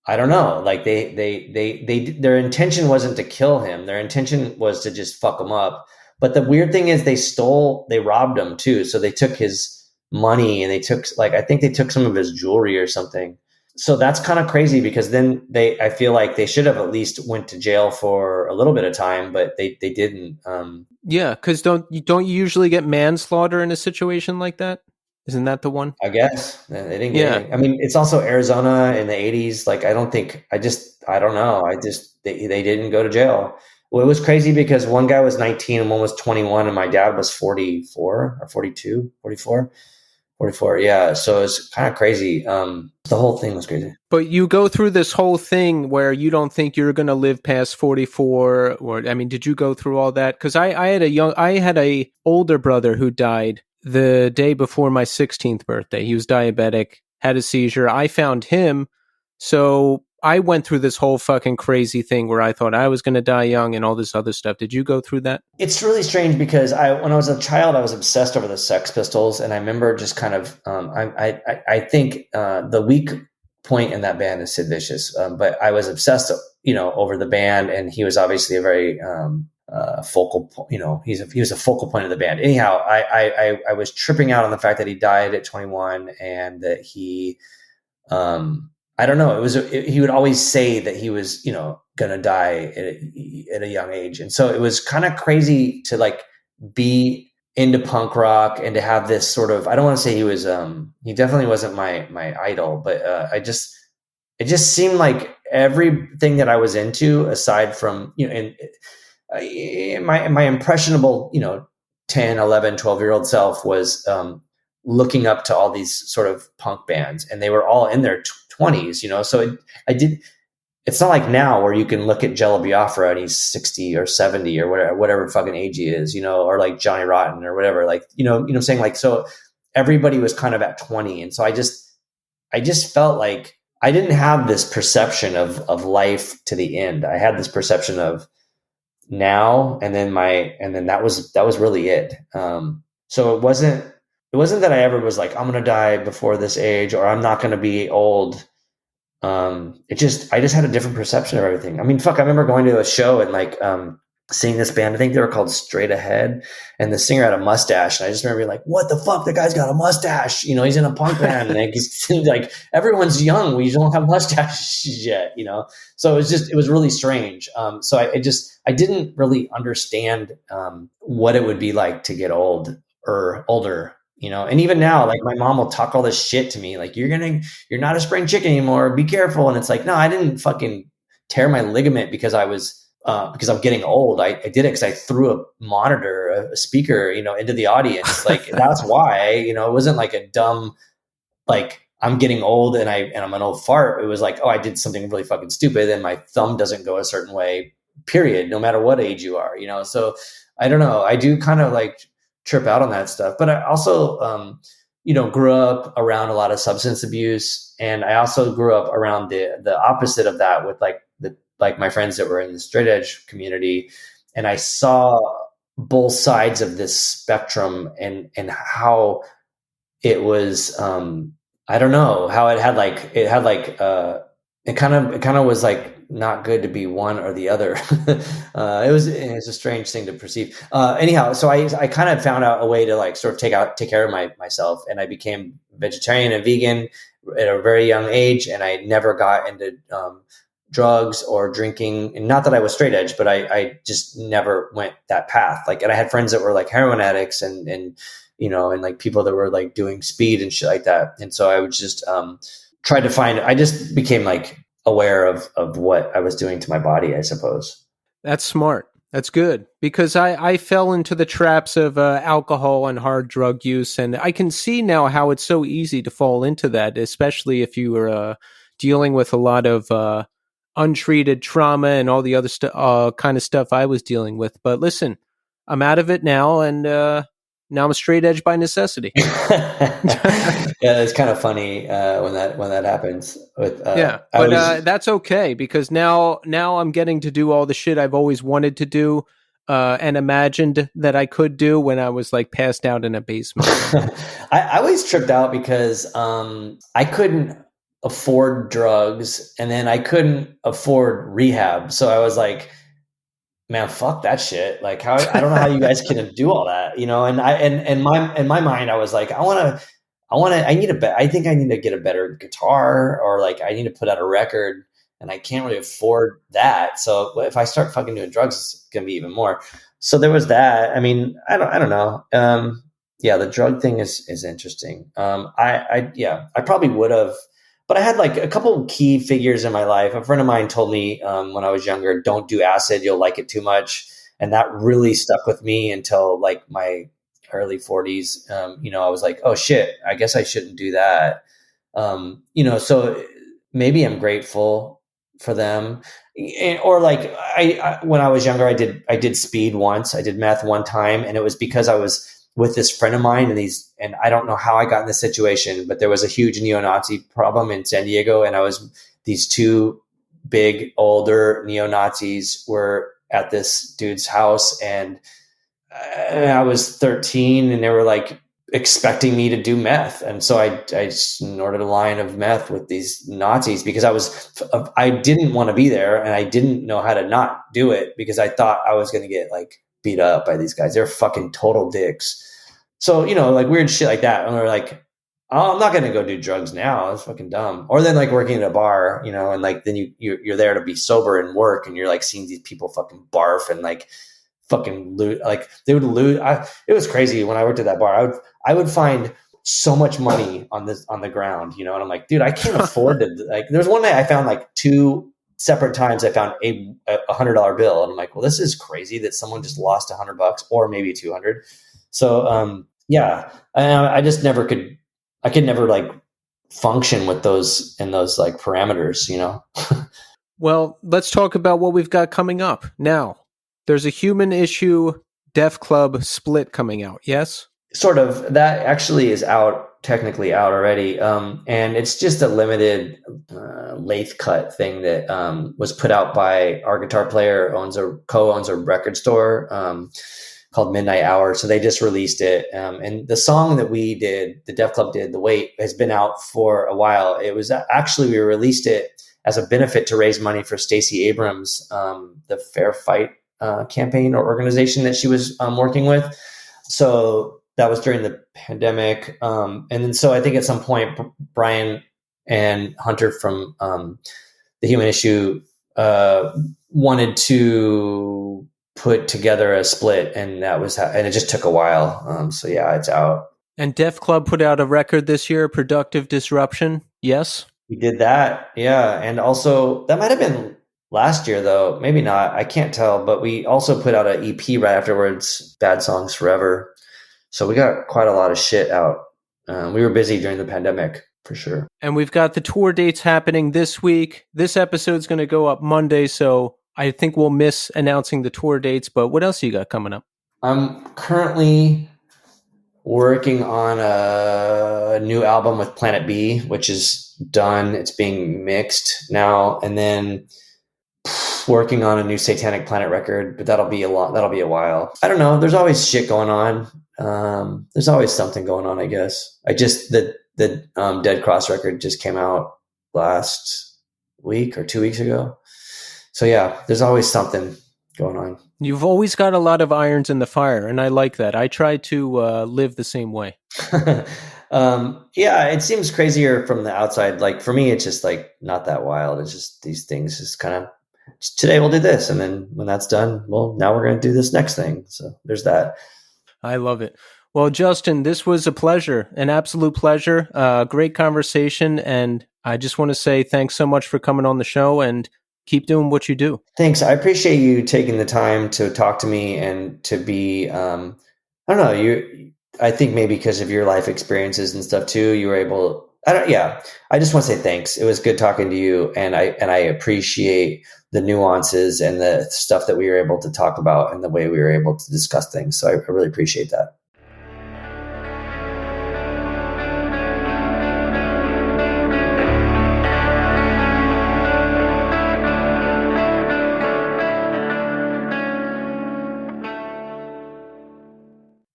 C: I don't know, like their intention wasn't to kill him. Their intention was to just fuck him up. But the weird thing is they robbed him too. So they took his money, and I think they took some of his jewelry or something. So that's kind of crazy, because then I feel like they should have at least went to jail for a little bit of time, but they didn't.
B: Yeah. Cause don't you usually get manslaughter in a situation like that? Isn't that the one?
C: I guess they didn't get anything. I mean, it's also Arizona in the 80s. Like, I don't know. They didn't go to jail. Well, it was crazy because one guy was 19 and one was 21, and my dad was 44 or 42, 44. 44. Yeah. So it's kind of crazy. The whole thing was crazy.
B: But you go through this whole thing where you don't think you're going to live past 44, or, I mean, did you go through all that? Cause I had a older brother who died the day before my 16th birthday. He was diabetic, had a seizure. I found him. So I went through this whole fucking crazy thing where I thought I was going to die young and all this other stuff. Did you go through that?
C: It's really strange because when I was a child, I was obsessed over the Sex Pistols. And I remember just kind of, I think the weak point in that band is Sid Vicious. But I was obsessed, over the band, and he was obviously a very, focal, he was a focal point of the band. Anyhow, I was tripping out on the fact that he died at 21, and that he, I don't know. He would always say that he was, gonna die at a young age, and so it was kind of crazy to like be into punk rock and to have this sort of. I don't want to say he was. He definitely wasn't my idol, but it just seemed like everything that I was into, aside from and my impressionable 10, 11, 12-year-old self was looking up to all these sort of punk bands, and they were all in their 20s, so it's not like now where you can look at Jello Biafra and he's 60 or 70 or whatever fucking age he is, or like Johnny Rotten or whatever, like, you know what I'm saying? Like, so everybody was kind of at 20. And so I just felt like I didn't have this perception of life to the end. I had this perception of now, and then that was really it. So it wasn't that I ever was like, I'm going to die before this age, or I'm not going to be old. I just had a different perception of everything. I mean, fuck, I remember going to a show and like, seeing this band. I think they were called Straight Ahead, and the singer had a mustache. And I just remember being like, what the fuck? The guy's got a mustache. He's in a punk band. And like, he's like, everyone's young. We don't have mustaches yet, So it was really strange. So I didn't really understand, what it would be like to get old or older, and even now, like my mom will talk all this shit to me. Like, you're not a spring chicken anymore. Be careful. And it's like, no, I didn't fucking tear my ligament because because I'm getting old. I did it because I threw a monitor, a speaker, into the audience. Like, that's why, it wasn't like a dumb, like, I'm getting old and I'm an old fart. It was like, oh, I did something really fucking stupid and my thumb doesn't go a certain way, period, no matter what age you are, So I don't know. I do kind of like trip out on that stuff, but I also, grew up around a lot of substance abuse. And I also grew up around the opposite of that with like my friends that were in the straight edge community. And I saw both sides of this spectrum and how it was, I don't know how it kind of was like not good to be one or the other. It's a strange thing to perceive. Anyhow, so I kind of found out a way to like sort of take care of myself, and I became vegetarian and vegan at a very young age, and I never got into drugs or drinking. And not that I was straight edge, but I just never went that path. Like, and I had friends that were like heroin addicts and like people that were like doing speed and shit like that. And so I would just I just became like aware of what I was doing to my body, I suppose.
B: That's smart. That's good, because I fell into the traps of alcohol and hard drug use, and I can see now how it's so easy to fall into that, especially if you were dealing with a lot of untreated trauma and all the other kind of stuff I was dealing with. But listen, I'm out of it now, and now I'm a straight edge by necessity.
C: Yeah, it's kind of funny when that happens.
B: That's okay, because now I'm getting to do all the shit I've always wanted to do and imagined that I could do when I was like passed out in a basement.
C: I always tripped out because I couldn't afford drugs, and then I couldn't afford rehab. So I was like, man, fuck that shit. Like, how I don't know how you guys can do all that, And in my mind, I was like, I think I need to get a better guitar, or like I need to put out a record, and I can't really afford that. So if I start fucking doing drugs, it's gonna be even more. So there was that. I mean, I don't know. Yeah, the drug thing is interesting. I probably would have, but I had like a couple key figures in my life. A friend of mine told me when I was younger, don't do acid, you'll like it too much. And that really stuck with me until like my early 40s. I was like, oh shit, I guess I shouldn't do that. So maybe I'm grateful for them. Or like when I was younger, I did speed once. I did meth one time, and it was because I was with this friend of mine, and I don't know how I got in this situation, but there was a huge neo-Nazi problem in San Diego, and these two big older neo-Nazis were at this dude's house, and I was 13, and they were like expecting me to do meth. And so I snorted a line of meth with these Nazis because I didn't want to be there, and I didn't know how to not do it because I thought I was going to get like beat up by these guys. They're fucking total dicks. So, like weird shit like that. And we're like, oh, I'm not going to go do drugs now. That's fucking dumb. Or then like working at a bar, and like, then you're there to be sober and work, and you're like seeing these people fucking barf and like fucking loot. Like they would loot. It was crazy when I worked at that bar. I would find so much money on the ground, and I'm like, dude, I can't afford to. Like, there's one night I found like two separate times I found a $100 bill, and I'm like, well, this is crazy that someone just lost $100 or maybe 200. So yeah, I just never could. I could never like function with those in those like parameters,
B: Well, let's talk about what we've got coming up now. There's a Human Issue Def Club split coming out, yes?
C: Sort of. That actually is technically out already. And it's just a limited lathe cut thing that was put out by our guitar player, co-owns a record store called Midnight Hour. So they just released it. And the song that we did, the Def Club did, The Wait, has been out for a while. It was actually, we released it as a benefit to raise money for Stacey Abrams, the Fair Fight campaign or organization that she was working with. So that was during the pandemic. And then so I think at some point, Brian and Hunter from the Human Issue wanted to put together a split, and and it just took a while. So yeah, it's out.
B: And Def Club put out a record this year, Productive Disruption. Yes?
C: We did that. Yeah. And also that might've been last year though. Maybe not. I can't tell, but we also put out an EP right afterwards, Bad Songs Forever. So we got quite a lot of shit out. We were busy during the pandemic for sure.
B: And we've got the tour dates happening this week. This episode's going to go up Monday, so I think we'll miss announcing the tour dates, but what else you got coming up?
C: I'm currently working on a new album with Planet B, which is done. It's being mixed now. And then working on a new Satanic Planet record, but that'll be a while. I don't know. There's always shit going on. There's always something going on, I guess. The Dead Cross record just came out last week or 2 weeks ago. So yeah, there's always something going on.
B: You've always got a lot of irons in the fire, and I like that. I try to live the same way.
C: Yeah, it seems crazier from the outside. Like for me, it's just like not that wild. It's just these things just kind of, today we'll do this. And then when that's done, well, now we're going to do this next thing. So there's that.
B: I love it. Well, Justin, this was a pleasure, an absolute pleasure. Great conversation. And I just want to say thanks so much for coming on the show and keep doing what you do.
C: Thanks. I appreciate you taking the time to talk to me and to be, I don't know, I think maybe because of your life experiences and stuff too, you were able, I just want to say thanks. It was good talking to you. And I appreciate the nuances and the stuff that we were able to talk about and the way we were able to discuss things. So I really appreciate that.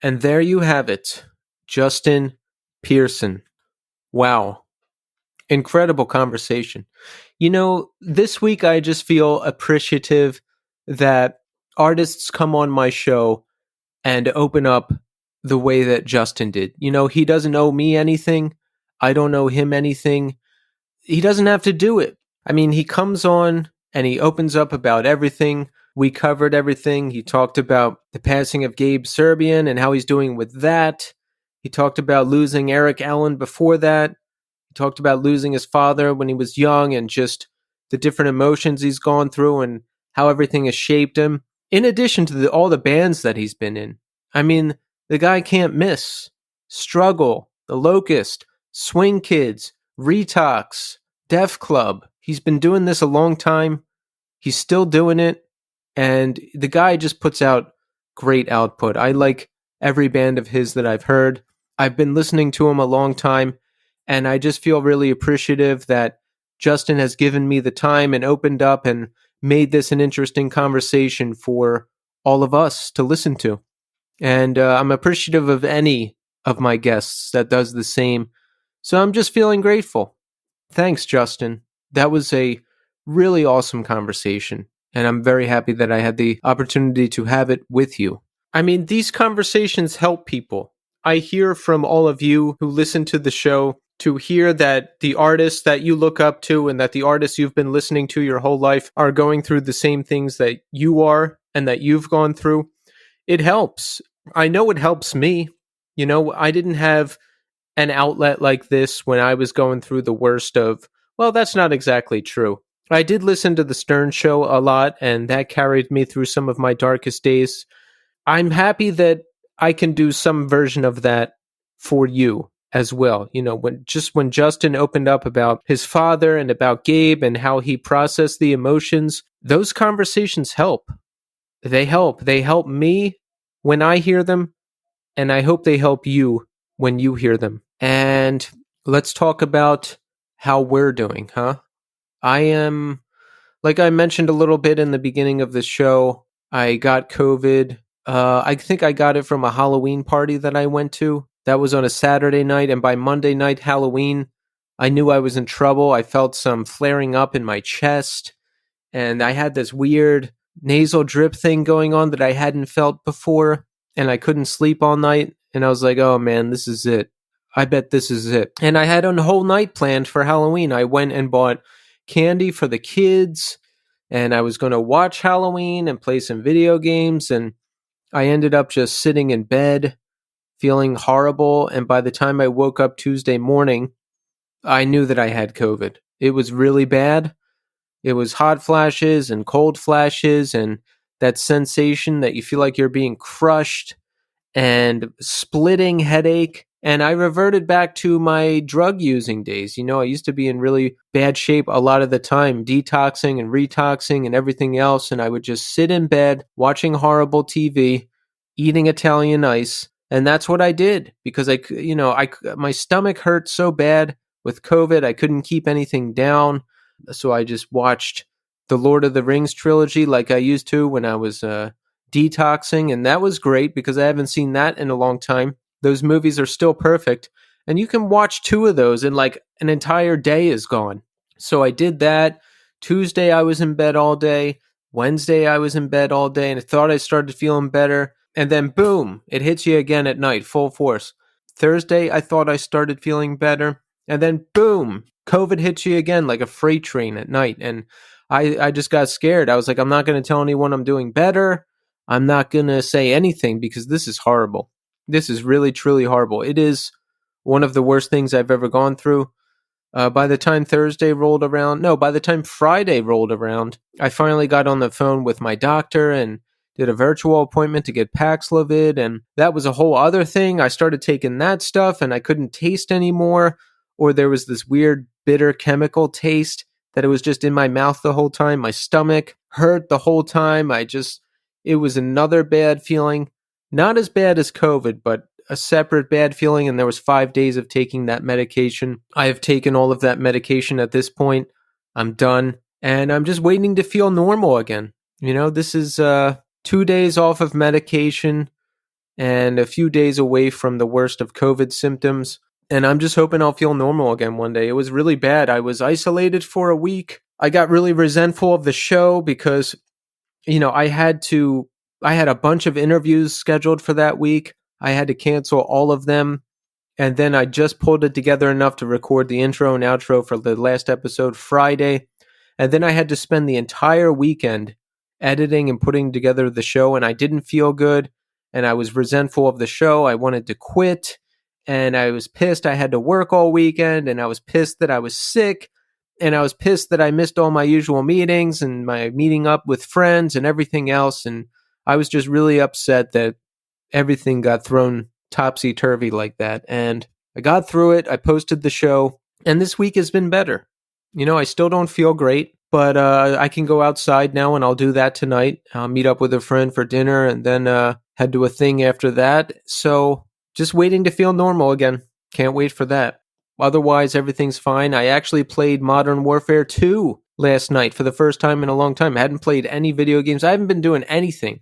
B: And there you have it, Justin Pearson. Wow. Incredible conversation. You know, this week I just feel appreciative that artists come on my show and open up the way that Justin did. You know, he doesn't owe me anything. I don't owe him anything. He doesn't have to do it. I mean, he comes on and he opens up about everything. We covered everything. He talked about the passing of Gabe Serbian and how he's doing with that. He talked about losing Eric Allen before that. He talked about losing his father when he was young and just the different emotions he's gone through and how everything has shaped him. In addition to all the bands that he's been in. I mean, the guy can't miss. Struggle, The Locust, Swing Kids, Retox, Def Club. He's been doing this a long time. He's still doing it. And the guy just puts out great output. I like every band of his that I've heard. I've been listening to him a long time. And I just feel really appreciative that Justin has given me the time and opened up and made this an interesting conversation for all of us to listen to. And I'm appreciative of any of my guests that does the same. So I'm just feeling grateful. Thanks, Justin. That was a really awesome conversation. And I'm very happy that I had the opportunity to have it with you. I mean, these conversations help people. I hear from all of you who listen to the show to hear that the artists that you look up to and that the artists you've been listening to your whole life are going through the same things that you are and that you've gone through. It helps. I know it helps me. You know, I didn't have an outlet like this when I was going through the worst of, well, that's not exactly true. I did listen to the Stern Show a lot, and that carried me through some of my darkest days. I'm happy that I can do some version of that for you as well. You know, when Justin opened up about his father and about Gabe and how he processed the emotions, those conversations help. They help. They help me when I hear them, and I hope they help you when you hear them. And let's talk about how we're doing, huh? I am, like I mentioned a little bit in the beginning of the show, I got COVID. I think I got it from a Halloween party that I went to. That was on a Saturday night, and by Monday night, Halloween, I knew I was in trouble. I felt some flaring up in my chest, and I had this weird nasal drip thing going on that I hadn't felt before, and I couldn't sleep all night, and I was like, oh man, this is it. I bet this is it. And I had a whole night planned for Halloween. I went and bought candy for the kids, and I was going to watch Halloween and play some video games, and I ended up just sitting in bed feeling horrible, and by the time I woke up Tuesday morning, I knew that I had COVID. It was really bad. It was hot flashes and cold flashes and that sensation that you feel like you're being crushed and splitting headache. And I reverted back to my drug using days. You know, I used to be in really bad shape a lot of the time, detoxing and retoxing and everything else. And I would just sit in bed watching horrible TV, eating Italian ice. And that's what I did because my stomach hurt so bad with COVID. I couldn't keep anything down. So I just watched the Lord of the Rings trilogy like I used to when I was detoxing, and that was great because I haven't seen that in a long time. Those movies are still perfect, and you can watch two of those and like an entire day is gone. So I did that. Tuesday I was in bed all day. Wednesday I was in bed all day, and I thought I started feeling better. And then boom, it hits you again at night, full force. Thursday I thought I started feeling better. And then boom, COVID hits you again like a freight train at night. And I just got scared. I was like, I'm not going to tell anyone I'm doing better. I'm not going to say anything because this is horrible. This is really, truly horrible. It is one of the worst things I've ever gone through. By the time by the time Friday rolled around, I finally got on the phone with my doctor and did a virtual appointment to get Paxlovid. And that was a whole other thing. I started taking that stuff and I couldn't taste anymore. Or there was this weird bitter chemical taste that it was just in my mouth the whole time. My stomach hurt the whole time. It was another bad feeling. Not as bad as COVID, but a separate bad feeling. And there was 5 days of taking that medication. I have taken all of that medication at this point. I'm done. And I'm just waiting to feel normal again. You know, this is 2 days off of medication and a few days away from the worst of COVID symptoms. And I'm just hoping I'll feel normal again one day. It was really bad. I was isolated for a week. I got really resentful of the show because, you know, I had a bunch of interviews scheduled for that week. I had to cancel all of them. And then I just pulled it together enough to record the intro and outro for the last episode Friday. And then I had to spend the entire weekend editing and putting together the show. And I didn't feel good. And I was resentful of the show. I wanted to quit. And I was pissed I had to work all weekend. And I was pissed that I was sick. And I was pissed that I missed all my usual meetings and my meeting up with friends and everything else. And I was just really upset that everything got thrown topsy-turvy like that. And I got through it. I posted the show. And this week has been better. You know, I still don't feel great, but I can go outside now and I'll do that tonight. I'll meet up with a friend for dinner and then head to a thing after that. So just waiting to feel normal again. Can't wait for that. Otherwise, everything's fine. I actually played Modern Warfare 2 last night for the first time in a long time. I hadn't played any video games. I haven't been doing anything.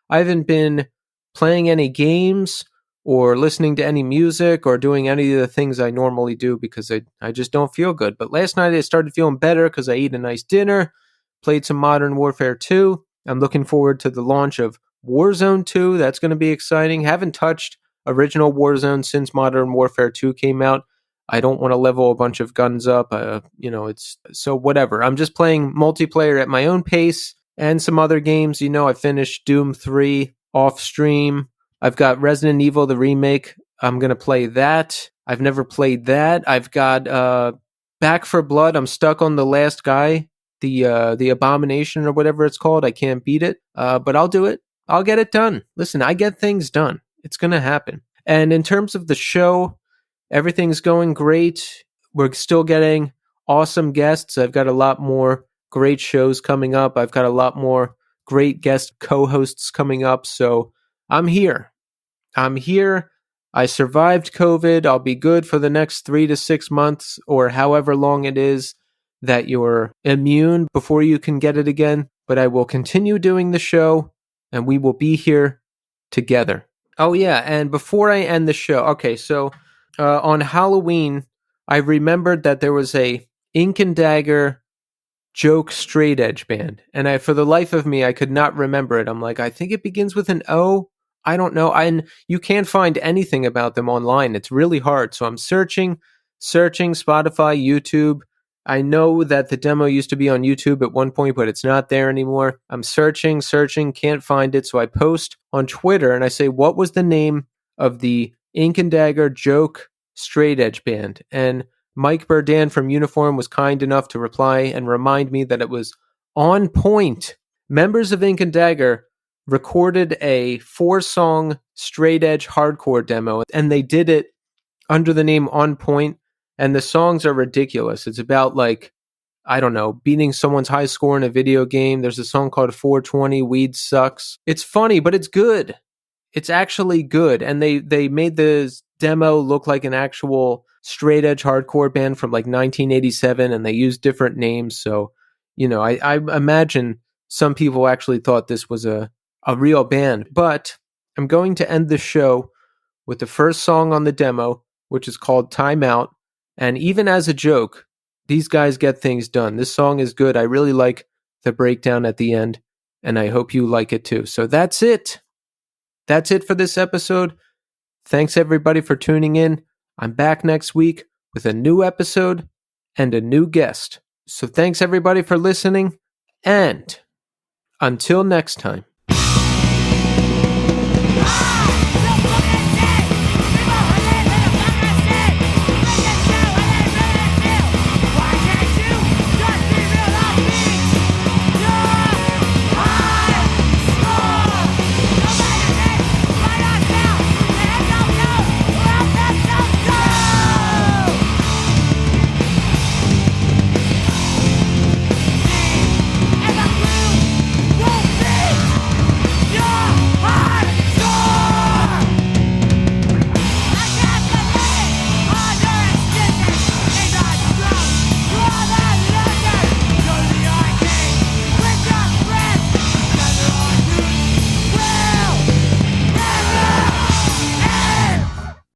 B: I haven't been playing any games or listening to any music or doing any of the things I normally do because I just don't feel good. But last night I started feeling better because I ate a nice dinner, played some Modern Warfare 2. I'm looking forward to the launch of Warzone 2. That's going to be exciting. Haven't touched original Warzone since Modern Warfare 2 came out. I don't want to level a bunch of guns up. It's so whatever. I'm just playing multiplayer at my own pace and some other games. You know, I finished Doom 3 off stream. I've got Resident Evil, the remake. I'm going to play that. I've never played that. I've got Back for Blood. I'm stuck on the last guy, the Abomination or whatever it's called. I can't beat it, but I'll do it. I'll get it done. Listen, I get things done. It's going to happen. And in terms of the show, everything's going great. We're still getting awesome guests. I've got a lot more great shows coming up. I've got a lot more great guest co-hosts coming up. So I'm here. I survived COVID. I'll be good for the next 3 to 6 months or however long it is that you're immune before you can get it again. But I will continue doing the show and we will be here together. Oh, yeah. And before I end the show, okay, so on Halloween, I remembered that there was a Ink and Dagger joke straight edge band. And for the life of me, I could not remember it. I'm like, I think it begins with an O. I don't know. And you can't find anything about them online. It's really hard. So I'm searching Spotify, YouTube. I know that the demo used to be on YouTube at one point, but it's not there anymore. I'm searching, can't find it. So I post on Twitter and I say, what was the name of the Ink and Dagger joke straight edge band? And Mike Burdan from Uniform was kind enough to reply and remind me that it was On Point. Members of Ink and Dagger recorded a 4-song straight edge hardcore demo, and they did it under the name On Point, and the songs are ridiculous. It's about, like, I don't know, beating someone's high score in a video game. There's a song called 420, Weed Sucks. It's funny, but it's good. It's actually good, and they made the demo look like an actual straight edge hardcore band from like 1987, and they used different names, so I imagine some people actually thought this was a real band. But I'm going to end the show with the first song on the demo, which is called Time Out. And even as a joke, these guys get things done. This song is good. I really like the breakdown at the end, and I hope you like it too. So that's it. That's it for this episode. Thanks everybody for tuning in. I'm back next week with a new episode and a new guest. So thanks everybody for listening, and until next time.